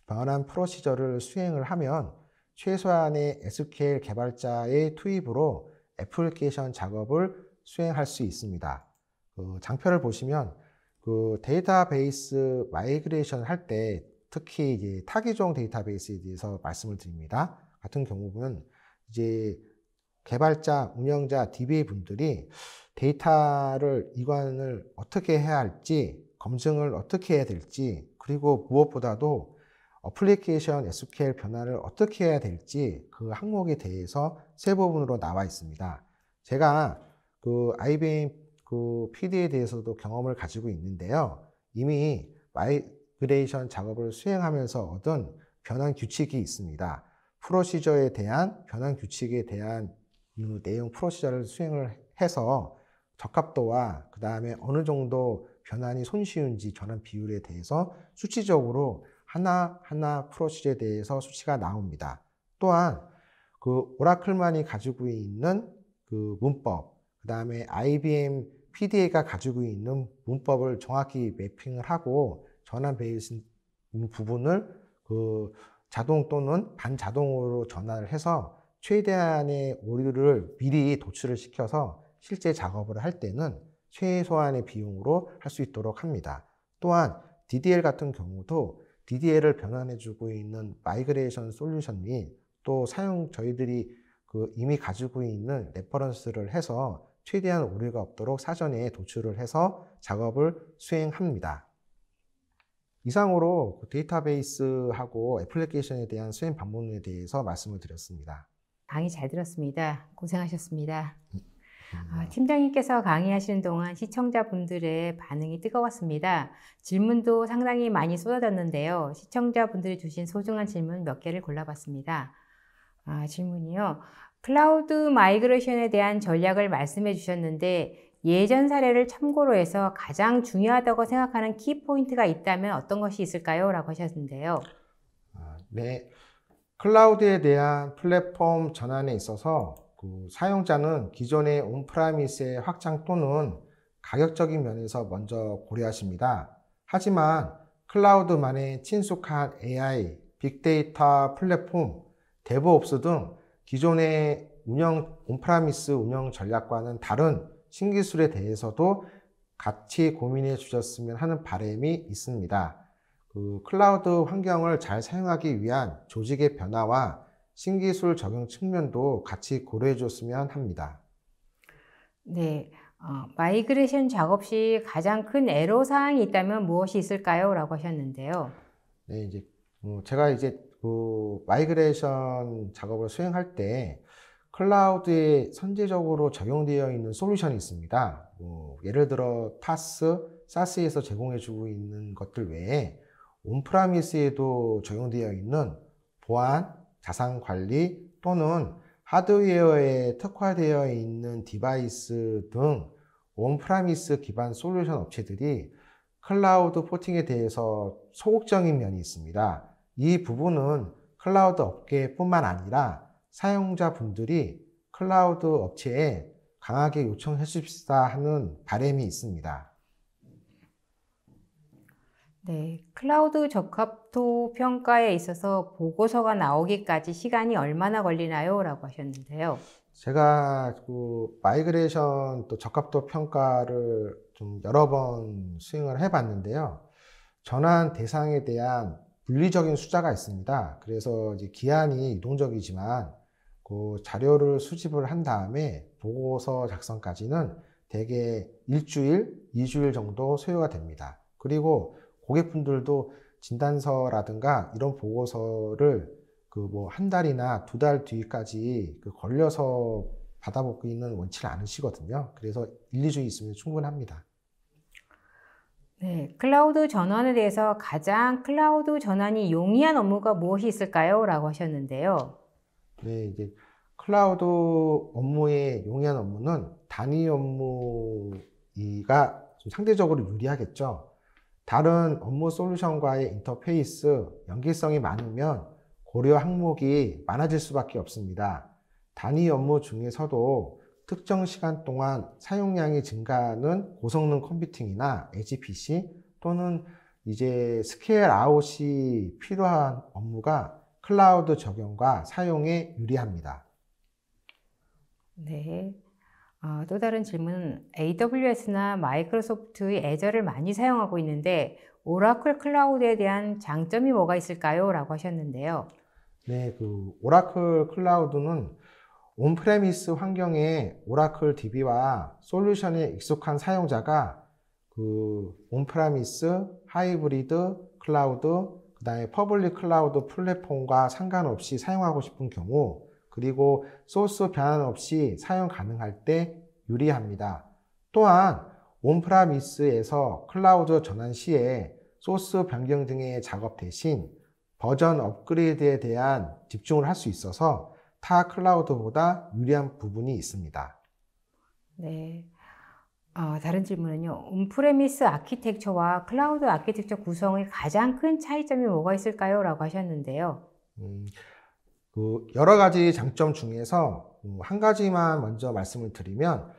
변환 프로시저를 수행을 하면 최소한의 SQL 개발자의 투입으로 애플리케이션 작업을 수행할 수 있습니다. 장표를 보시면 데이터베이스 마이그레이션을 할 때 특히 이제 타기종 데이터베이스에 대해서 말씀을 드립니다. 같은 경우는 이제 개발자, 운영자, DBA 분들이 데이터를 이관을 어떻게 해야 할지, 검증을 어떻게 해야 될지, 그리고 무엇보다도 애플리케이션 SQL 변화를 어떻게 해야 될지 그 항목에 대해서 세 부분으로 나와 있습니다. 제가 IBM PD에 대해서도 경험을 가지고 있는데요. 이미 마이그레이션 작업을 수행하면서 얻은 변환 규칙이 있습니다. 프로시저에 대한 변환 규칙에 대한 내용 프로시저를 수행을 해서 적합도와 그 다음에 어느 정도 변환이 손쉬운지 전환 비율에 대해서 수치적으로 하나하나 프로시저에 대해서 수치가 나옵니다. 또한 오라클만이 가지고 있는 문법, 그 다음에 IBM PDA가 가지고 있는 문법을 정확히 매핑을 하고 전환 베이스 부분을 자동 또는 반자동으로 전환을 해서 최대한의 오류를 미리 도출을 시켜서 실제 작업을 할 때는 최소한의 비용으로 할 수 있도록 합니다. 또한 DDL 같은 경우도 DDL을 변환해주고 있는 마이그레이션 솔루션 및 또 저희들이 이미 가지고 있는 레퍼런스를 해서 최대한 오류가 없도록 사전에 도출을 해서 작업을 수행합니다. 이상으로 그 데이터베이스하고 애플리케이션에 대한 수행 방법론에 대해서 말씀을 드렸습니다. 강의 잘 들었습니다. 고생하셨습니다. 팀장님께서 강의하시는 동안 시청자분들의 반응이 뜨거웠습니다. 질문도 상당히 많이 쏟아졌는데요. 시청자분들이 주신 소중한 질문 몇 개를 골라봤습니다. 질문이요. 클라우드 마이그레이션에 대한 전략을 말씀해 주셨는데 예전 사례를 참고로 해서 가장 중요하다고 생각하는 키포인트가 있다면 어떤 것이 있을까요? 라고 하셨는데요. 네. 클라우드에 대한 플랫폼 전환에 있어서 사용자는 기존의 온프라미스의 확장 또는 가격적인 면에서 먼저 고려하십니다. 하지만 클라우드만의 친숙한 AI, 빅데이터 플랫폼, 데브옵스 등 기존의 온프라미스 운영 전략과는 다른 신기술에 대해서도 같이 고민해 주셨으면 하는 바람이 있습니다. 클라우드 환경을 잘 사용하기 위한 조직의 변화와 신기술 적용 측면도 같이 고려해 줬으면 합니다. 네, 마이그레이션 작업 시 가장 큰 애로사항이 있다면 무엇이 있을까요? 라고 하셨는데요. 네, 제가 마이그레이션 작업을 수행할 때 클라우드에 선제적으로 적용되어 있는 솔루션이 있습니다. 예를 들어 파스, 사스에서 제공해주고 있는 것들 외에 온프라미스에도 적용되어 있는 보안, 자산 관리 또는 하드웨어에 특화되어 있는 디바이스 등 온프라미스 기반 솔루션 업체들이 클라우드 포팅에 대해서 소극적인 면이 있습니다. 이 부분은 클라우드 업계뿐만 아니라 사용자분들이 클라우드 업체에 강하게 요청해 주십사 하는 바람이 있습니다. 네, 클라우드 적합도 평가에 있어서 보고서가 나오기까지 시간이 얼마나 걸리나요? 라고 하셨는데요. 제가 마이그레이션 또 적합도 평가를 좀 여러 번 수행을 해봤는데요. 전환 대상에 대한 물리적인 숫자가 있습니다. 그래서 이제 기한이 유동적이지만 그 자료를 수집을 한 다음에 보고서 작성까지는 대개 일주일, 2주일 정도 소요가 됩니다. 그리고 고객분들도 진단서라든가 이런 보고서를 한 달이나 2달 뒤까지 걸려서 받아보기는 원치 않으시거든요. 그래서 1, 2주 있으면 충분합니다. 네, 클라우드 전환에 대해서 가장 클라우드 전환이 용이한 업무가 무엇이 있을까요? 라고 하셨는데요. 네, 이제 클라우드 업무의 용이한 업무는 단위 업무가 좀 상대적으로 유리하겠죠. 다른 업무 솔루션과의 인터페이스, 연계성이 많으면 고려 항목이 많아질 수밖에 없습니다. 단위 업무 중에서도 특정 시간 동안 사용량이 증가하는 고성능 컴퓨팅이나 HPC 또는 이제 스케일 아웃이 필요한 업무가 클라우드 적용과 사용에 유리합니다. 네. 또 다른 질문은 AWS나 마이크로소프트의 애저를 많이 사용하고 있는데 오라클 클라우드에 대한 장점이 뭐가 있을까요? 라고 하셨는데요. 네, 오라클 클라우드는 온프레미스 환경에 오라클 DB와 솔루션에 익숙한 사용자가 온프레미스, 하이브리드 클라우드, 그 다음에 퍼블릭 클라우드 플랫폼과 상관없이 사용하고 싶은 경우 그리고 소스 변환 없이 사용 가능할 때 유리합니다. 또한 온프라미스에서 클라우드 전환 시에 소스 변경 등의 작업 대신 버전 업그레이드에 대한 집중을 할 수 있어서 타 클라우드보다 유리한 부분이 있습니다. 네. 다른 질문은요. 온프레미스 아키텍처와 클라우드 아키텍처 구성의 가장 큰 차이점이 뭐가 있을까요? 라고 하셨는데요. 여러 가지 장점 중에서 한 가지만 먼저 말씀을 드리면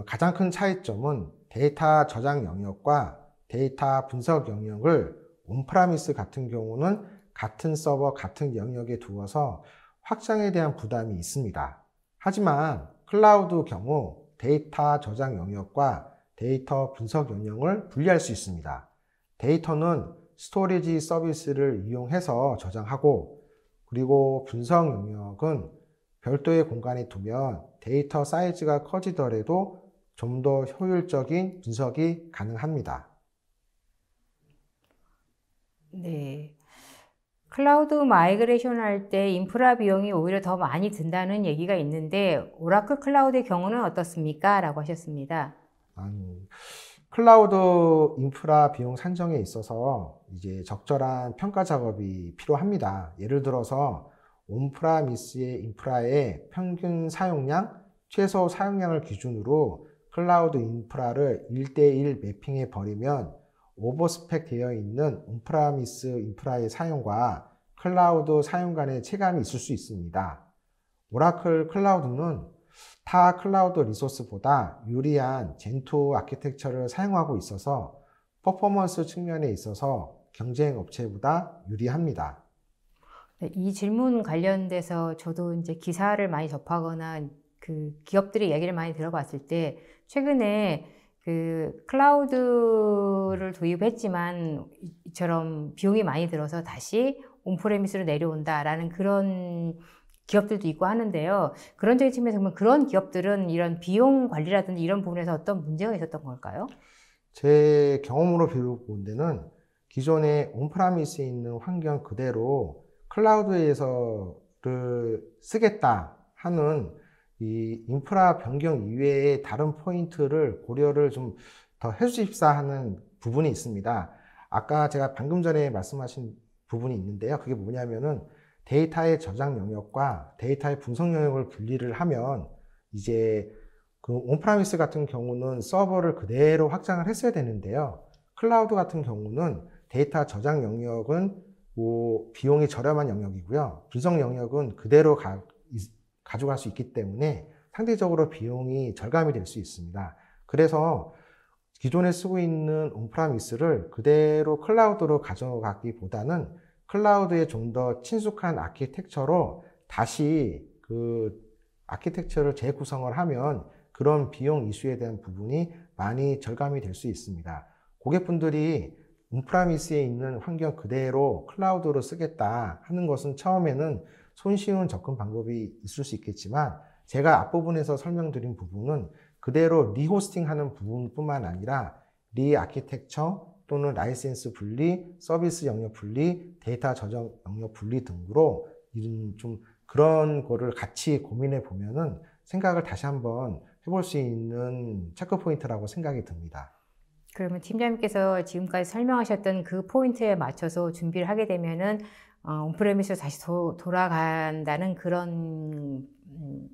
가장 큰 차이점은 데이터 저장 영역과 데이터 분석 영역을 온프라미스 같은 경우는 같은 서버, 같은 영역에 두어서 확장에 대한 부담이 있습니다. 하지만 클라우드 경우 데이터 저장 영역과 데이터 분석 영역을 분리할 수 있습니다. 데이터는 스토리지 서비스를 이용해서 저장하고 그리고 분석 영역은 별도의 공간에 두면 데이터 사이즈가 커지더라도 좀 더 효율적인 분석이 가능합니다. 네. 클라우드 마이그레이션 할 때 인프라 비용이 오히려 더 많이 든다는 얘기가 있는데 오라클 클라우드의 경우는 어떻습니까? 라고 하셨습니다. 클라우드 인프라 비용 산정에 있어서 이제 적절한 평가 작업이 필요합니다. 예를 들어서 온프라미스의 인프라의 평균 사용량, 최소 사용량을 기준으로 클라우드 인프라를 1대1 매핑해 버리면 오버스펙 되어 있는 온프라미스 인프라의 사용과 클라우드 사용 간의 체감이 있을 수 있습니다. 오라클 클라우드는 타 클라우드 리소스보다 유리한 젠2 아키텍처를 사용하고 있어서 퍼포먼스 측면에 있어서 경쟁 업체보다 유리합니다. 네, 이 질문 관련돼서 저도 이제 기사를 많이 접하거나 그 기업들의 얘기를 많이 들어봤을 때 최근에 그 클라우드를 도입했지만 이처럼 비용이 많이 들어서 다시 온프레미스로 내려온다라는 그런 기업들도 있고 하는데요. 그런 적인 측면에서 보면 그런 기업들은 이런 비용 관리라든지 이런 부분에서 어떤 문제가 있었던 걸까요? 제 경험으로 본 데는 기존의 온프라미스에 있는 환경 그대로 클라우드에서를 쓰겠다 하는 이 인프라 변경 이외의 다른 포인트를 고려를 좀 더 해주십사 하는 부분이 있습니다. 아까 제가 방금 전에 말씀하신 부분이 있는데요. 그게 뭐냐면은 데이터의 저장 영역과 데이터의 분석 영역을 분리를 하면 이제 그 온프라미스 같은 경우는 서버를 그대로 확장을 했어야 되는데요. 클라우드 같은 경우는 데이터 저장 영역은 뭐 비용이 저렴한 영역이고요. 분석 영역은 그대로 가져갈 수 있기 때문에 상대적으로 비용이 절감이 될 수 있습니다. 그래서 기존에 쓰고 있는 온프라미스를 그대로 클라우드로 가져가기보다는 클라우드에 좀 더 친숙한 아키텍처로 다시 그 아키텍처를 재구성을 하면 그런 비용 이슈에 대한 부분이 많이 절감이 될 수 있습니다. 고객분들이 온프라미스에 있는 환경 그대로 클라우드로 쓰겠다 하는 것은 처음에는 손쉬운 접근 방법이 있을 수 있겠지만 제가 앞부분에서 설명드린 부분은 그대로 리호스팅하는 부분뿐만 아니라 리아키텍처 또는 라이센스 분리, 서비스 영역 분리, 데이터 저장 영역 분리 등으로 이런 좀 그런 거를 같이 고민해 보면은 생각을 다시 한번 해볼 수 있는 체크 포인트라고 생각이 듭니다. 그러면 팀장님께서 지금까지 설명하셨던 그 포인트에 맞춰서 준비를 하게 되면은 온프레미스로 다시 돌아간다는 그런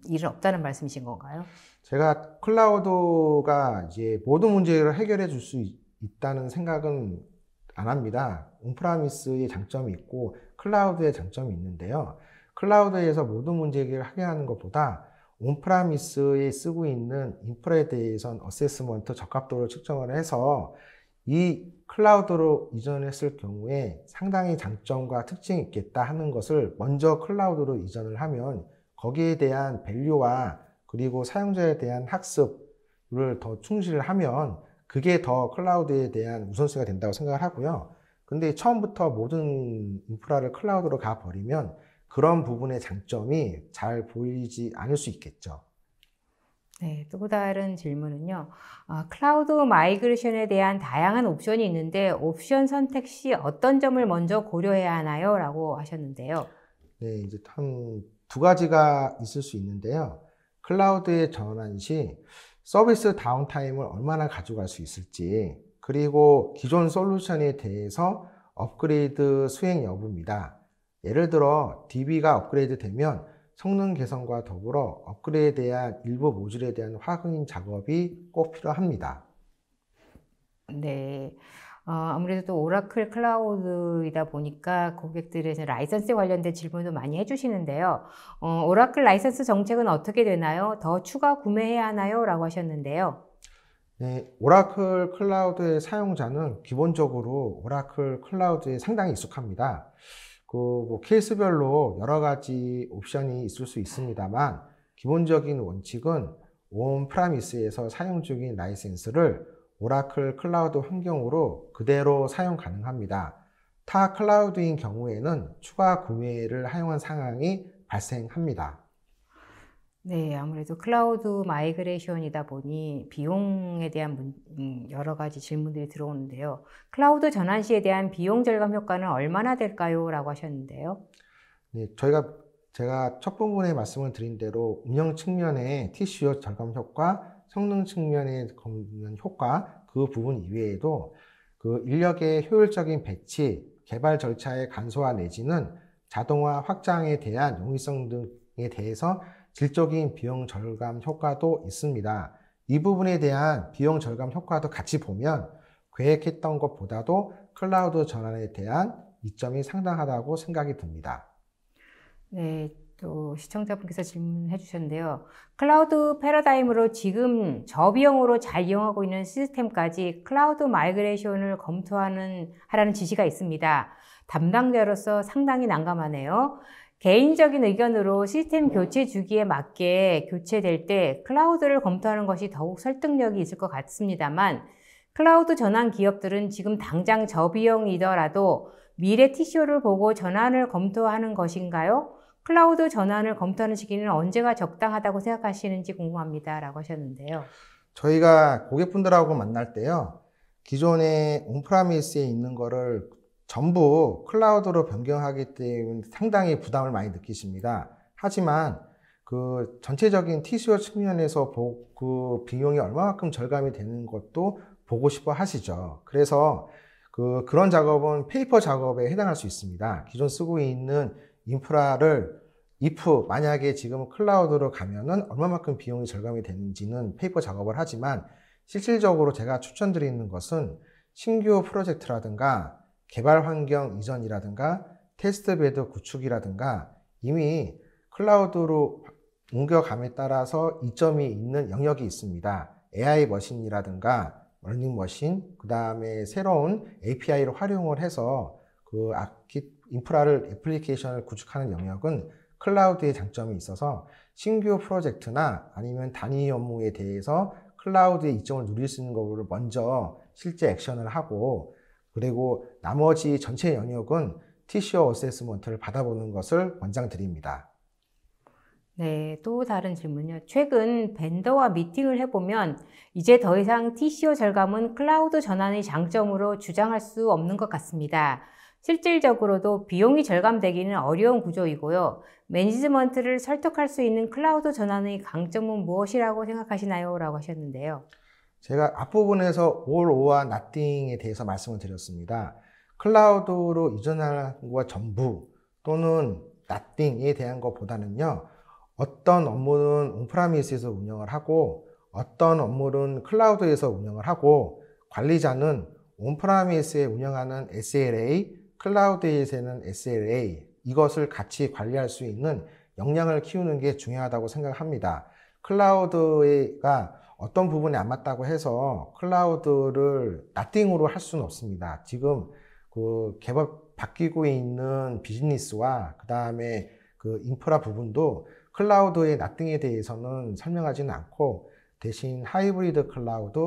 일은 없다는 말씀이신 건가요? 제가 클라우드가 이제 모든 문제를 해결해 줄 수 있다는 생각은 안 합니다. 온프라미스의 장점이 있고 클라우드의 장점이 있는데요. 클라우드에서 모든 문제 해결을 하게 하는 것보다 온프라미스에 쓰고 있는 인프라에 대해서는 어세스먼트 적합도를 측정을 해서 이 클라우드로 이전했을 경우에 상당히 장점과 특징이 있겠다 하는 것을 먼저 클라우드로 이전을 하면 거기에 대한 밸류와 그리고 사용자에 대한 학습을 더 충실을 하면 그게 더 클라우드에 대한 우선순위가 된다고 생각을 하고요. 근데 처음부터 모든 인프라를 클라우드로 가버리면 그런 부분의 장점이 잘 보이지 않을 수 있겠죠. 네, 또 다른 질문은요. 클라우드 마이그레이션에 대한 다양한 옵션이 있는데 옵션 선택 시 어떤 점을 먼저 고려해야 하나요? 라고 하셨는데요. 네, 이제 한 두 가지가 있을 수 있는데요. 클라우드에 전환 시 서비스 다운타임을 얼마나 가져갈 수 있을지, 그리고 기존 솔루션에 대해서 업그레이드 수행 여부입니다. 예를 들어 DB가 업그레이드 되면 성능 개선과 더불어 업그레이드에 대한 일부 모듈에 대한 확인 작업이 꼭 필요합니다. 네. 아무래도 또 오라클 클라우드이다 보니까 고객들의 라이선스 관련된 질문도 많이 해주시는데요. 오라클 라이선스 정책은 어떻게 되나요? 더 추가 구매해야 하나요? 라고 하셨는데요. 네, 오라클 클라우드의 사용자는 기본적으로 오라클 클라우드에 상당히 익숙합니다. 뭐 케이스별로 여러 가지 옵션이 있을 수 있습니다만 기본적인 원칙은 온프라미스에서 사용 중인 라이센스를 오라클 클라우드 환경으로 그대로 사용 가능합니다. 타 클라우드인 경우에는 추가 구매를 하용한 상황이 발생합니다. 네, 아무래도 클라우드 마이그레이션이다 보니 비용에 대한 여러 가지 질문들이 들어오는데요. 클라우드 전환 시에 대한 비용 절감 효과는 얼마나 될까요? 라고 하셨는데요. 네, 제가 첫 부분에 말씀을 드린 대로 운영 측면의 TCO 절감 효과, 성능 측면의 검는 효과, 그 부분 이외에도 그 인력의 효율적인 배치, 개발 절차의 간소화 내지는 자동화 확장에 대한 용이성 등에 대해서 질적인 비용 절감 효과도 있습니다. 이 부분에 대한 비용 절감 효과도 같이 보면 계획했던 것보다도 클라우드 전환에 대한 이점이 상당하다고 생각이 듭니다. 네, 또 시청자분께서 질문해 주셨는데요. 클라우드 패러다임으로 지금 저비용으로 잘 이용하고 있는 시스템까지 클라우드 마이그레이션을 하라는 지시가 있습니다. 담당자로서 상당히 난감하네요. 개인적인 의견으로 시스템 교체 주기에 맞게 교체될 때 클라우드를 검토하는 것이 더욱 설득력이 있을 것 같습니다만, 클라우드 전환 기업들은 지금 당장 저비용이더라도 미래 TCO를 보고 전환을 검토하는 것인가요? 클라우드 전환을 검토하는 시기는 언제가 적당하다고 생각하시는지 궁금합니다. 라고 하셨는데요. 저희가 고객분들하고 만날 때요, 기존의 온프라미스에 있는 거를 전부 클라우드로 변경하기 때문에 상당히 부담을 많이 느끼십니다. 하지만 그 전체적인 TCO 측면에서 그 비용이 얼마만큼 절감이 되는 것도 보고 싶어 하시죠. 그래서 그런 작업은 페이퍼 작업에 해당할 수 있습니다. 기존 쓰고 있는 인프라를 만약에 지금 클라우드로 가면은 얼마만큼 비용이 절감이 되는지는 페이퍼 작업을 하지만, 실질적으로 제가 추천드리는 것은 신규 프로젝트라든가 개발 환경 이전이라든가 테스트베드 구축이라든가 이미 클라우드로 옮겨감에 따라서 이점이 있는 영역이 있습니다. AI 머신이라든가 러닝머신, 그 다음에 새로운 API를 활용을 해서 인프라를, 애플리케이션을 구축하는 영역은 클라우드의 장점이 있어서 신규 프로젝트나 아니면 단위 업무에 대해서 클라우드의 이점을 누릴 수 있는 거를 먼저 실제 액션을 하고, 그리고 나머지 전체 영역은 TCO 어세스먼트를 받아보는 것을 권장드립니다. 네, 또 다른 질문요. 최근 벤더와 미팅을 해보면 이제 더 이상 TCO 절감은 클라우드 전환의 장점으로 주장할 수 없는 것 같습니다. 실질적으로도 비용이 절감되기는 어려운 구조이고요. 매니지먼트를 설득할 수 있는 클라우드 전환의 강점은 무엇이라고 생각하시나요? 라고 하셨는데요. 제가 앞부분에서 all or nothing에 대해서 말씀을 드렸습니다. 클라우드로 이전하는 것과 전부 또는 nothing에 대한 것보다는요, 어떤 업무는 온프라미스에서 운영을 하고 어떤 업무는 클라우드에서 운영을 하고, 관리자는 온프라미스에 운영하는 SLA, 클라우드에서는 SLA, 이것을 같이 관리할 수 있는 역량을 키우는 게 중요하다고 생각합니다. 클라우드가 어떤 부분이 안 맞다고 해서 클라우드를 나띵으로 할 수는 없습니다. 지금 바뀌고 있는 비즈니스와 그 다음에 그 인프라 부분도 클라우드의 나띵에 대해서는 설명하지는 않고, 대신 하이브리드 클라우드,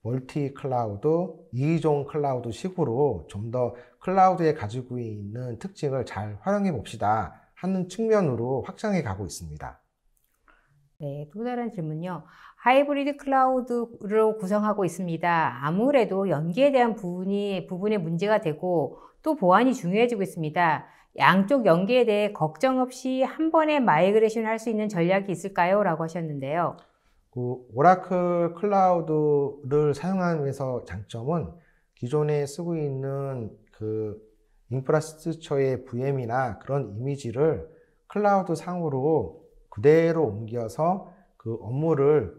멀티 클라우드, 이종 클라우드 식으로 좀 더 클라우드에 가지고 있는 특징을 잘 활용해 봅시다 하는 측면으로 확장해 가고 있습니다. 네, 또 다른 질문요. 하이브리드 클라우드로 구성하고 있습니다. 아무래도 연기에 대한 부분에 문제가 되고 또 보안이 중요해지고 있습니다. 양쪽 연기에 대해 걱정 없이 한 번에 마이그레이션 할 수 있는 전략이 있을까요? 라고 하셨는데요. 오라클 클라우드를 사용하면서 장점은 기존에 쓰고 있는 인프라스트처의 VM이나 그런 이미지를 클라우드 상으로 그대로 옮겨서 그 업무를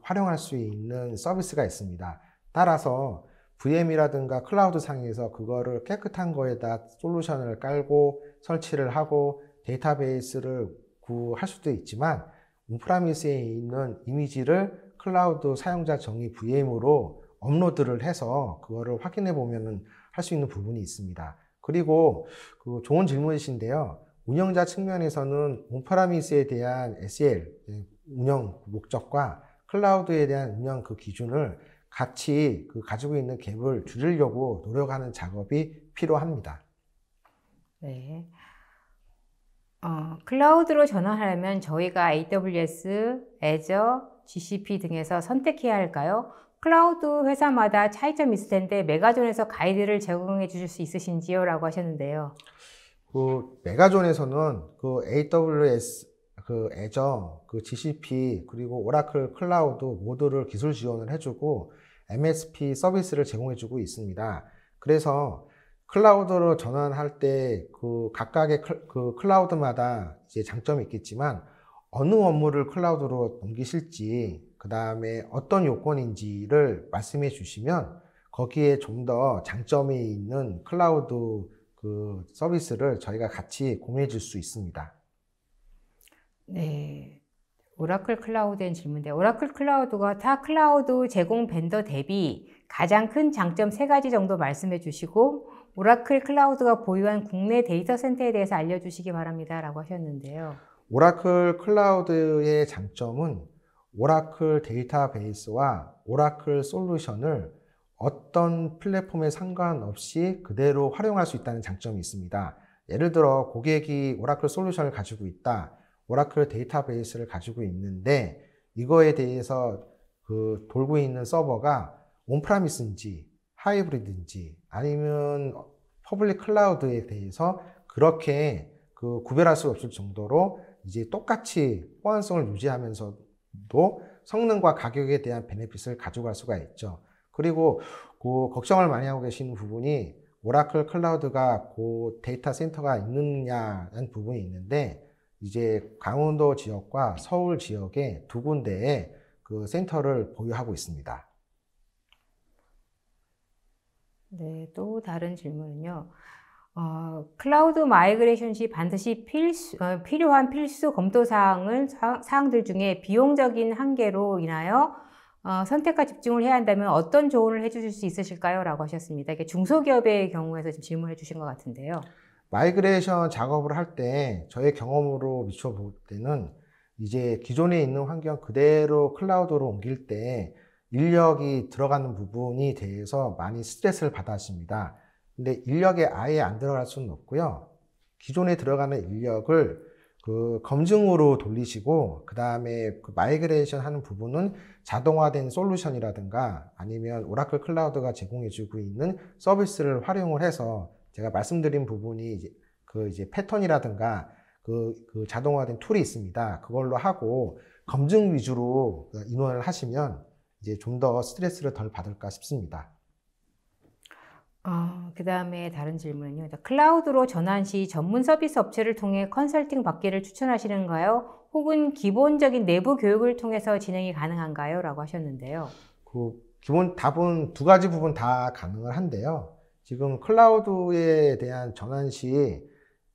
활용할 수 있는 서비스가 있습니다. 따라서 VM이라든가 클라우드 상에서 그거를 깨끗한 거에다 솔루션을 깔고 설치를 하고 데이터베이스를 구할 수도 있지만, 온프라미스에 있는 이미지를 클라우드 사용자 정의 VM으로 업로드를 해서 그거를 확인해 보면 할 수 있는 부분이 있습니다. 그리고 좋은 질문이신데요. 운영자 측면에서는 온프라미스에 대한 SL, 운영 목적과 클라우드에 대한 운영 기준을 같이 가지고 있는 갭을 줄이려고 노력하는 작업이 필요합니다. 네. 클라우드로 전환하려면 저희가 AWS, Azure, GCP 등에서 선택해야 할까요? 클라우드 회사마다 차이점이 있을 텐데 메가존에서 가이드를 제공해 주실 수 있으신지요? 라고 하셨는데요. 메가존에서는 AWS, Azure, GCP, 그리고 오라클 클라우드 모두를 기술 지원을 해주고 MSP 서비스를 제공해주고 있습니다. 그래서 클라우드로 전환할 때 각각의 클라우드마다 이제 장점이 있겠지만 어느 업무를 클라우드로 옮기실지, 그 다음에 어떤 요건인지를 말씀해 주시면 거기에 좀 더 장점이 있는 클라우드 서비스를 저희가 같이 공유해 줄 수 있습니다. 네. 오라클 클라우드엔 질문인데, 오라클 클라우드가 타 클라우드 제공 벤더 대비 가장 큰 장점 3가지 정도 말씀해 주시고, 오라클 클라우드가 보유한 국내 데이터 센터에 대해서 알려주시기 바랍니다. 라고 하셨는데요. 오라클 클라우드의 장점은 오라클 데이터베이스와 오라클 솔루션을 어떤 플랫폼에 상관없이 그대로 활용할 수 있다는 장점이 있습니다. 예를 들어 고객이 오라클 솔루션을 가지고 있다, 오라클 데이터베이스를 가지고 있는데 이거에 대해서 돌고 있는 서버가 온프라미스인지 하이브리드인지 아니면 퍼블릭 클라우드에 대해서 그렇게 구별할 수 없을 정도로 이제 똑같이 호환성을 유지하면서도 성능과 가격에 대한 베네핏을 가져갈 수가 있죠. 그리고 걱정을 많이 하고 계시는 부분이 오라클 클라우드가 데이터 센터가 있느냐는 부분이 있는데, 이제 강원도 지역과 서울 지역에 2군데의 센터를 보유하고 있습니다. 네, 또 다른 질문은요. 클라우드 마이그레이션 시 반드시 필요한 필수 검토 사항들 중에 비용적인 한계로 인하여 선택과 집중을 해야 한다면 어떤 조언을 해주실 수 있으실까요? 라고 하셨습니다. 이게 중소기업의 경우에서 지금 질문해 주신 것 같은데요. 마이그레이션 작업을 할 때 저의 경험으로 비춰볼 때는 이제 기존에 있는 환경 그대로 클라우드로 옮길 때 인력이 들어가는 부분이 대해서 많이 스트레스를 받아 하십니다. 근데 인력에 아예 안 들어갈 수는 없고요. 기존에 들어가는 인력을 검증으로 돌리시고, 그 다음에 마이그레이션 하는 부분은 자동화된 솔루션이라든가 아니면 오라클 클라우드가 제공해주고 있는 서비스를 활용을 해서 제가 말씀드린 부분이 이제 패턴이라든가 자동화된 툴이 있습니다. 그걸로 하고 검증 위주로 인원을 하시면 이제 좀 더 스트레스를 덜 받을까 싶습니다. 그 다음에 다른 질문은요. 클라우드로 전환 시 전문 서비스 업체를 통해 컨설팅 받기를 추천하시는가요? 혹은 기본적인 내부 교육을 통해서 진행이 가능한가요? 라고 하셨는데요. 기본 답은 2가지 부분 다 가능을 한데요. 지금 클라우드에 대한 전환 시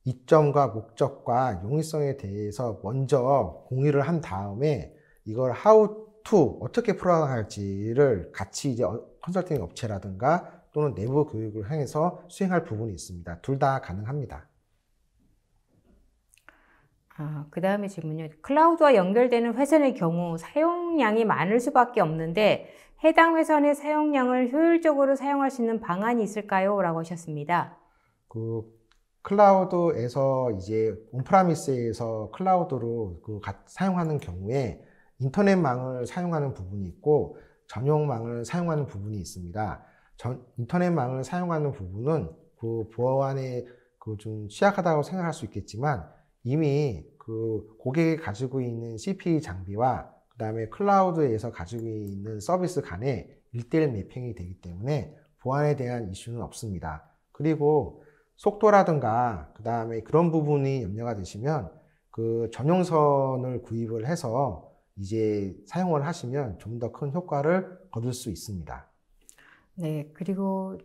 이점과 목적과 용이성에 대해서 먼저 공유를 한 다음에 이걸 how to 어떻게 풀어나갈지를 같이 이제 컨설팅 업체라든가 또는 내부 교육을 향해서 수행할 부분이 있습니다. 둘 다 가능합니다. 그 다음에 질문요. 클라우드와 연결되는 회선의 경우 사용량이 많을 수밖에 없는데 해당 회선의 사용량을 효율적으로 사용할 수 있는 방안이 있을까요? 라고 하셨습니다. 클라우드에서 이제 온프라미스에서 클라우드로 사용하는 경우에 인터넷망을 사용하는 부분이 있고 전용망을 사용하는 부분이 있습니다. 인터넷망을 사용하는 부분은 보안에 좀 취약하다고 생각할 수 있겠지만 이미 고객이 가지고 있는 CPE 장비와 그 다음에 클라우드에서 가지고 있는 서비스 간에 1:1 매핑이 되기 때문에 보안에 대한 이슈는 없습니다. 그리고 속도라든가 그 다음에 그런 부분이 염려가 되시면 전용선을 구입을 해서 이제 사용을 하시면 좀 더 큰 효과를 거둘 수 있습니다. 네, 그리고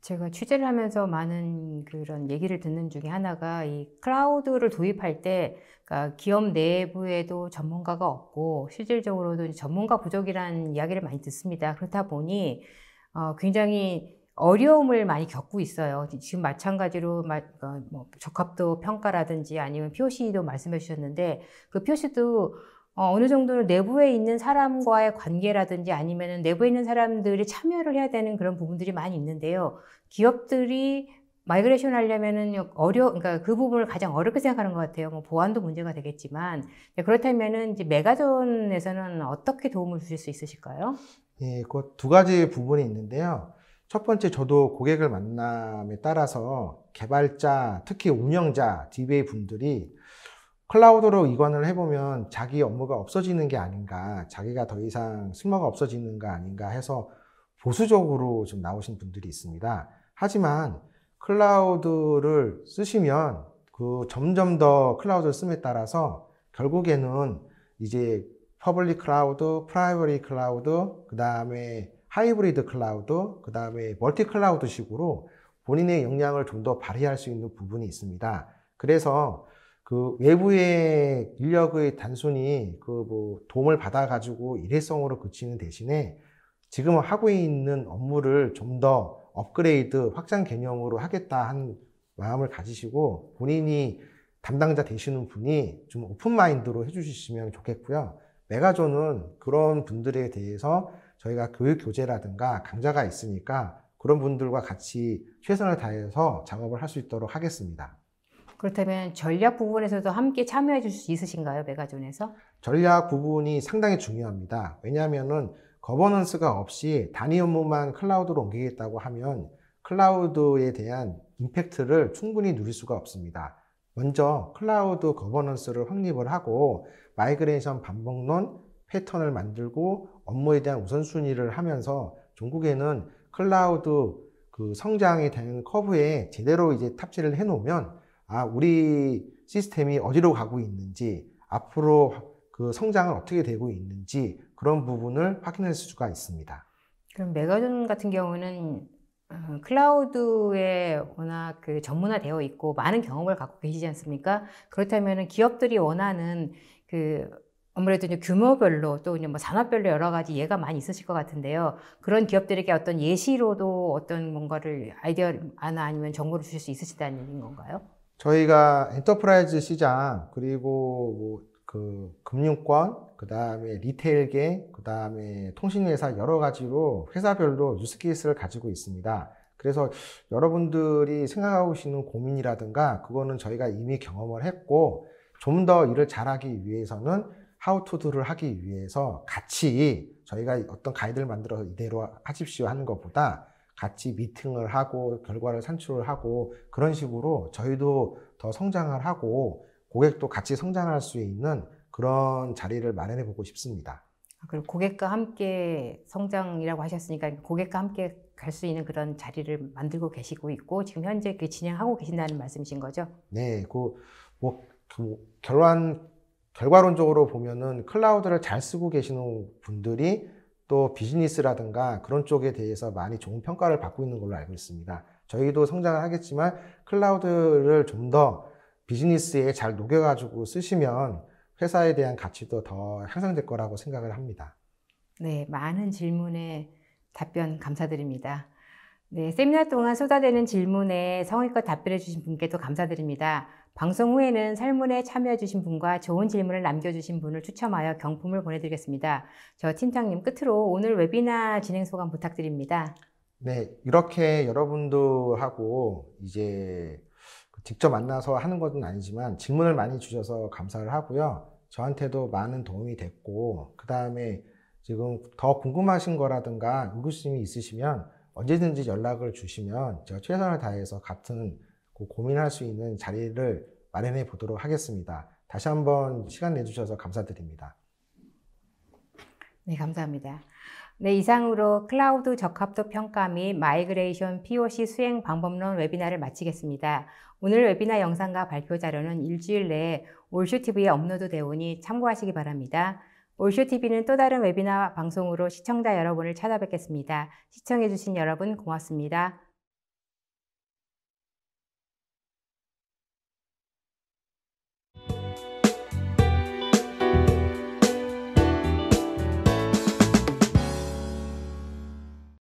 제가 취재를 하면서 많은 그런 얘기를 듣는 중에 하나가 이 클라우드를 도입할 때 그러니까 기업 내부에도 전문가가 없고 실질적으로도 전문가 부족이라는 이야기를 많이 듣습니다. 그렇다 보니 굉장히 어려움을 많이 겪고 있어요. 지금 마찬가지로 적합도 평가라든지 아니면 POC도 말씀해 주셨는데 그 POC도 어느 정도는 내부에 있는 사람과의 관계라든지 아니면 내부에 있는 사람들이 참여를 해야 되는 그런 부분들이 많이 있는데요. 기업들이 마이그레이션 하려면은 그러니까 그 부분을 가장 어렵게 생각하는 것 같아요. 뭐 보안도 문제가 되겠지만. 네, 그렇다면은 이제 메가존에서는 어떻게 도움을 주실 수 있으실까요? 예, 그 두 가지 부분이 있는데요. 첫 번째, 저도 고객을 만남에 따라서 개발자, 특히 운영자, DBA 분들이 클라우드로 이관을 해보면 자기 업무가 없어지는 게 아닌가, 자기가 더 이상 쓸모가 없어지는 거 아닌가 해서 보수적으로 좀 나오신 분들이 있습니다. 하지만 클라우드를 쓰시면 점점 더 클라우드를 씀에 따라서 결국에는 이제 퍼블릭 클라우드, 프라이버리 클라우드, 그 다음에 하이브리드 클라우드, 그 다음에 멀티 클라우드 식으로 본인의 역량을 좀 더 발휘할 수 있는 부분이 있습니다. 그래서 그 외부의 인력의 단순히 도움을 받아가지고 일회성으로 그치는 대신에 지금 하고 있는 업무를 좀 더 업그레이드, 확장 개념으로 하겠다 하는 마음을 가지시고 본인이 담당자 되시는 분이 좀 오픈 마인드로 해주시면 좋겠고요. 메가존은 그런 분들에 대해서 저희가 교육 교재라든가 강좌가 있으니까 그런 분들과 같이 최선을 다해서 작업을 할 수 있도록 하겠습니다. 그렇다면 전략 부분에서도 함께 참여해 줄 수 있으신가요, 메가존에서? 전략 부분이 상당히 중요합니다. 왜냐하면은 거버넌스가 없이 단위 업무만 클라우드로 옮기겠다고 하면 클라우드에 대한 임팩트를 충분히 누릴 수가 없습니다. 먼저 클라우드 거버넌스를 확립을 하고 마이그레이션 반복론 패턴을 만들고 업무에 대한 우선순위를 하면서 종국에는 클라우드 성장이 되는 커브에 제대로 이제 탑재를 해 놓으면 우리 시스템이 어디로 가고 있는지, 앞으로 성장은 어떻게 되고 있는지 그런 부분을 확인할 수가 있습니다. 그럼 메가존 같은 경우는 클라우드에 워낙 전문화되어 있고 많은 경험을 갖고 계시지 않습니까? 그렇다면 기업들이 원하는 아무래도 이제 규모별로 또 이제 뭐 산업별로 여러 가지 예가 많이 있으실 것 같은데요. 그런 기업들에게 어떤 예시로도 어떤 뭔가를 아니면 정보를 주실 수 있으시다는 얘기인 건가요? 저희가 엔터프라이즈 시장, 그리고 금융권, 그 다음에 리테일계, 그 다음에 통신회사 여러 가지로 회사별로 유스케이스를 가지고 있습니다. 그래서 여러분들이 생각하고 계시는 고민이라든가 그거는 저희가 이미 경험을 했고 좀 더 일을 잘하기 위해서는 how to do를 하기 위해서 같이 저희가 어떤 가이드를 만들어서 이대로 하십시오 하는 것보다 같이 미팅을 하고 결과를 산출을 하고 그런 식으로 저희도 더 성장을 하고 고객도 같이 성장할 수 있는 그런 자리를 마련해 보고 싶습니다. 그리고 고객과 함께 성장이라고 하셨으니까 고객과 함께 갈 수 있는 그런 자리를 만들고 계시고 있고 지금 현재 진행하고 계신다는 말씀이신 거죠? 네, 결과론적으로 보면은 클라우드를 잘 쓰고 계시는 분들이 또 비즈니스라든가 그런 쪽에 대해서 많이 좋은 평가를 받고 있는 걸로 알고 있습니다. 저희도 성장을 하겠지만 클라우드를 좀 더 비즈니스에 잘 녹여가지고 쓰시면 회사에 대한 가치도 더 향상될 거라고 생각을 합니다. 네, 많은 질문에 답변 감사드립니다. 네, 세미나 동안 쏟아내는 질문에 성의껏 답변해 주신 분께도 감사드립니다. 방송 후에는 설문에 참여해 주신 분과 좋은 질문을 남겨주신 분을 추첨하여 경품을 보내드리겠습니다. 저 팀장님, 끝으로 오늘 웨비나 진행 소감 부탁드립니다. 네, 이렇게 여러분들하고 이제 직접 만나서 하는 것은 아니지만 질문을 많이 주셔서 감사를 하고요. 저한테도 많은 도움이 됐고, 그 다음에 지금 더 궁금하신 거라든가 의구심이 있으시면 언제든지 연락을 주시면 제가 최선을 다해서 같은 고민할 수 있는 자리를 마련해 보도록 하겠습니다. 다시 한번 시간 내주셔서 감사드립니다. 네, 감사합니다. 네, 이상으로 클라우드 적합도 평가 및 마이그레이션 POC 수행 방법론 웨비나를 마치겠습니다. 오늘 웨비나 영상과 발표 자료는 일주일 내에 올쇼TV에 업로드되어 오니 참고하시기 바랍니다. 올쇼TV는 또 다른 웨비나 방송으로 시청자 여러분을 찾아뵙겠습니다. 시청해주신 여러분 고맙습니다.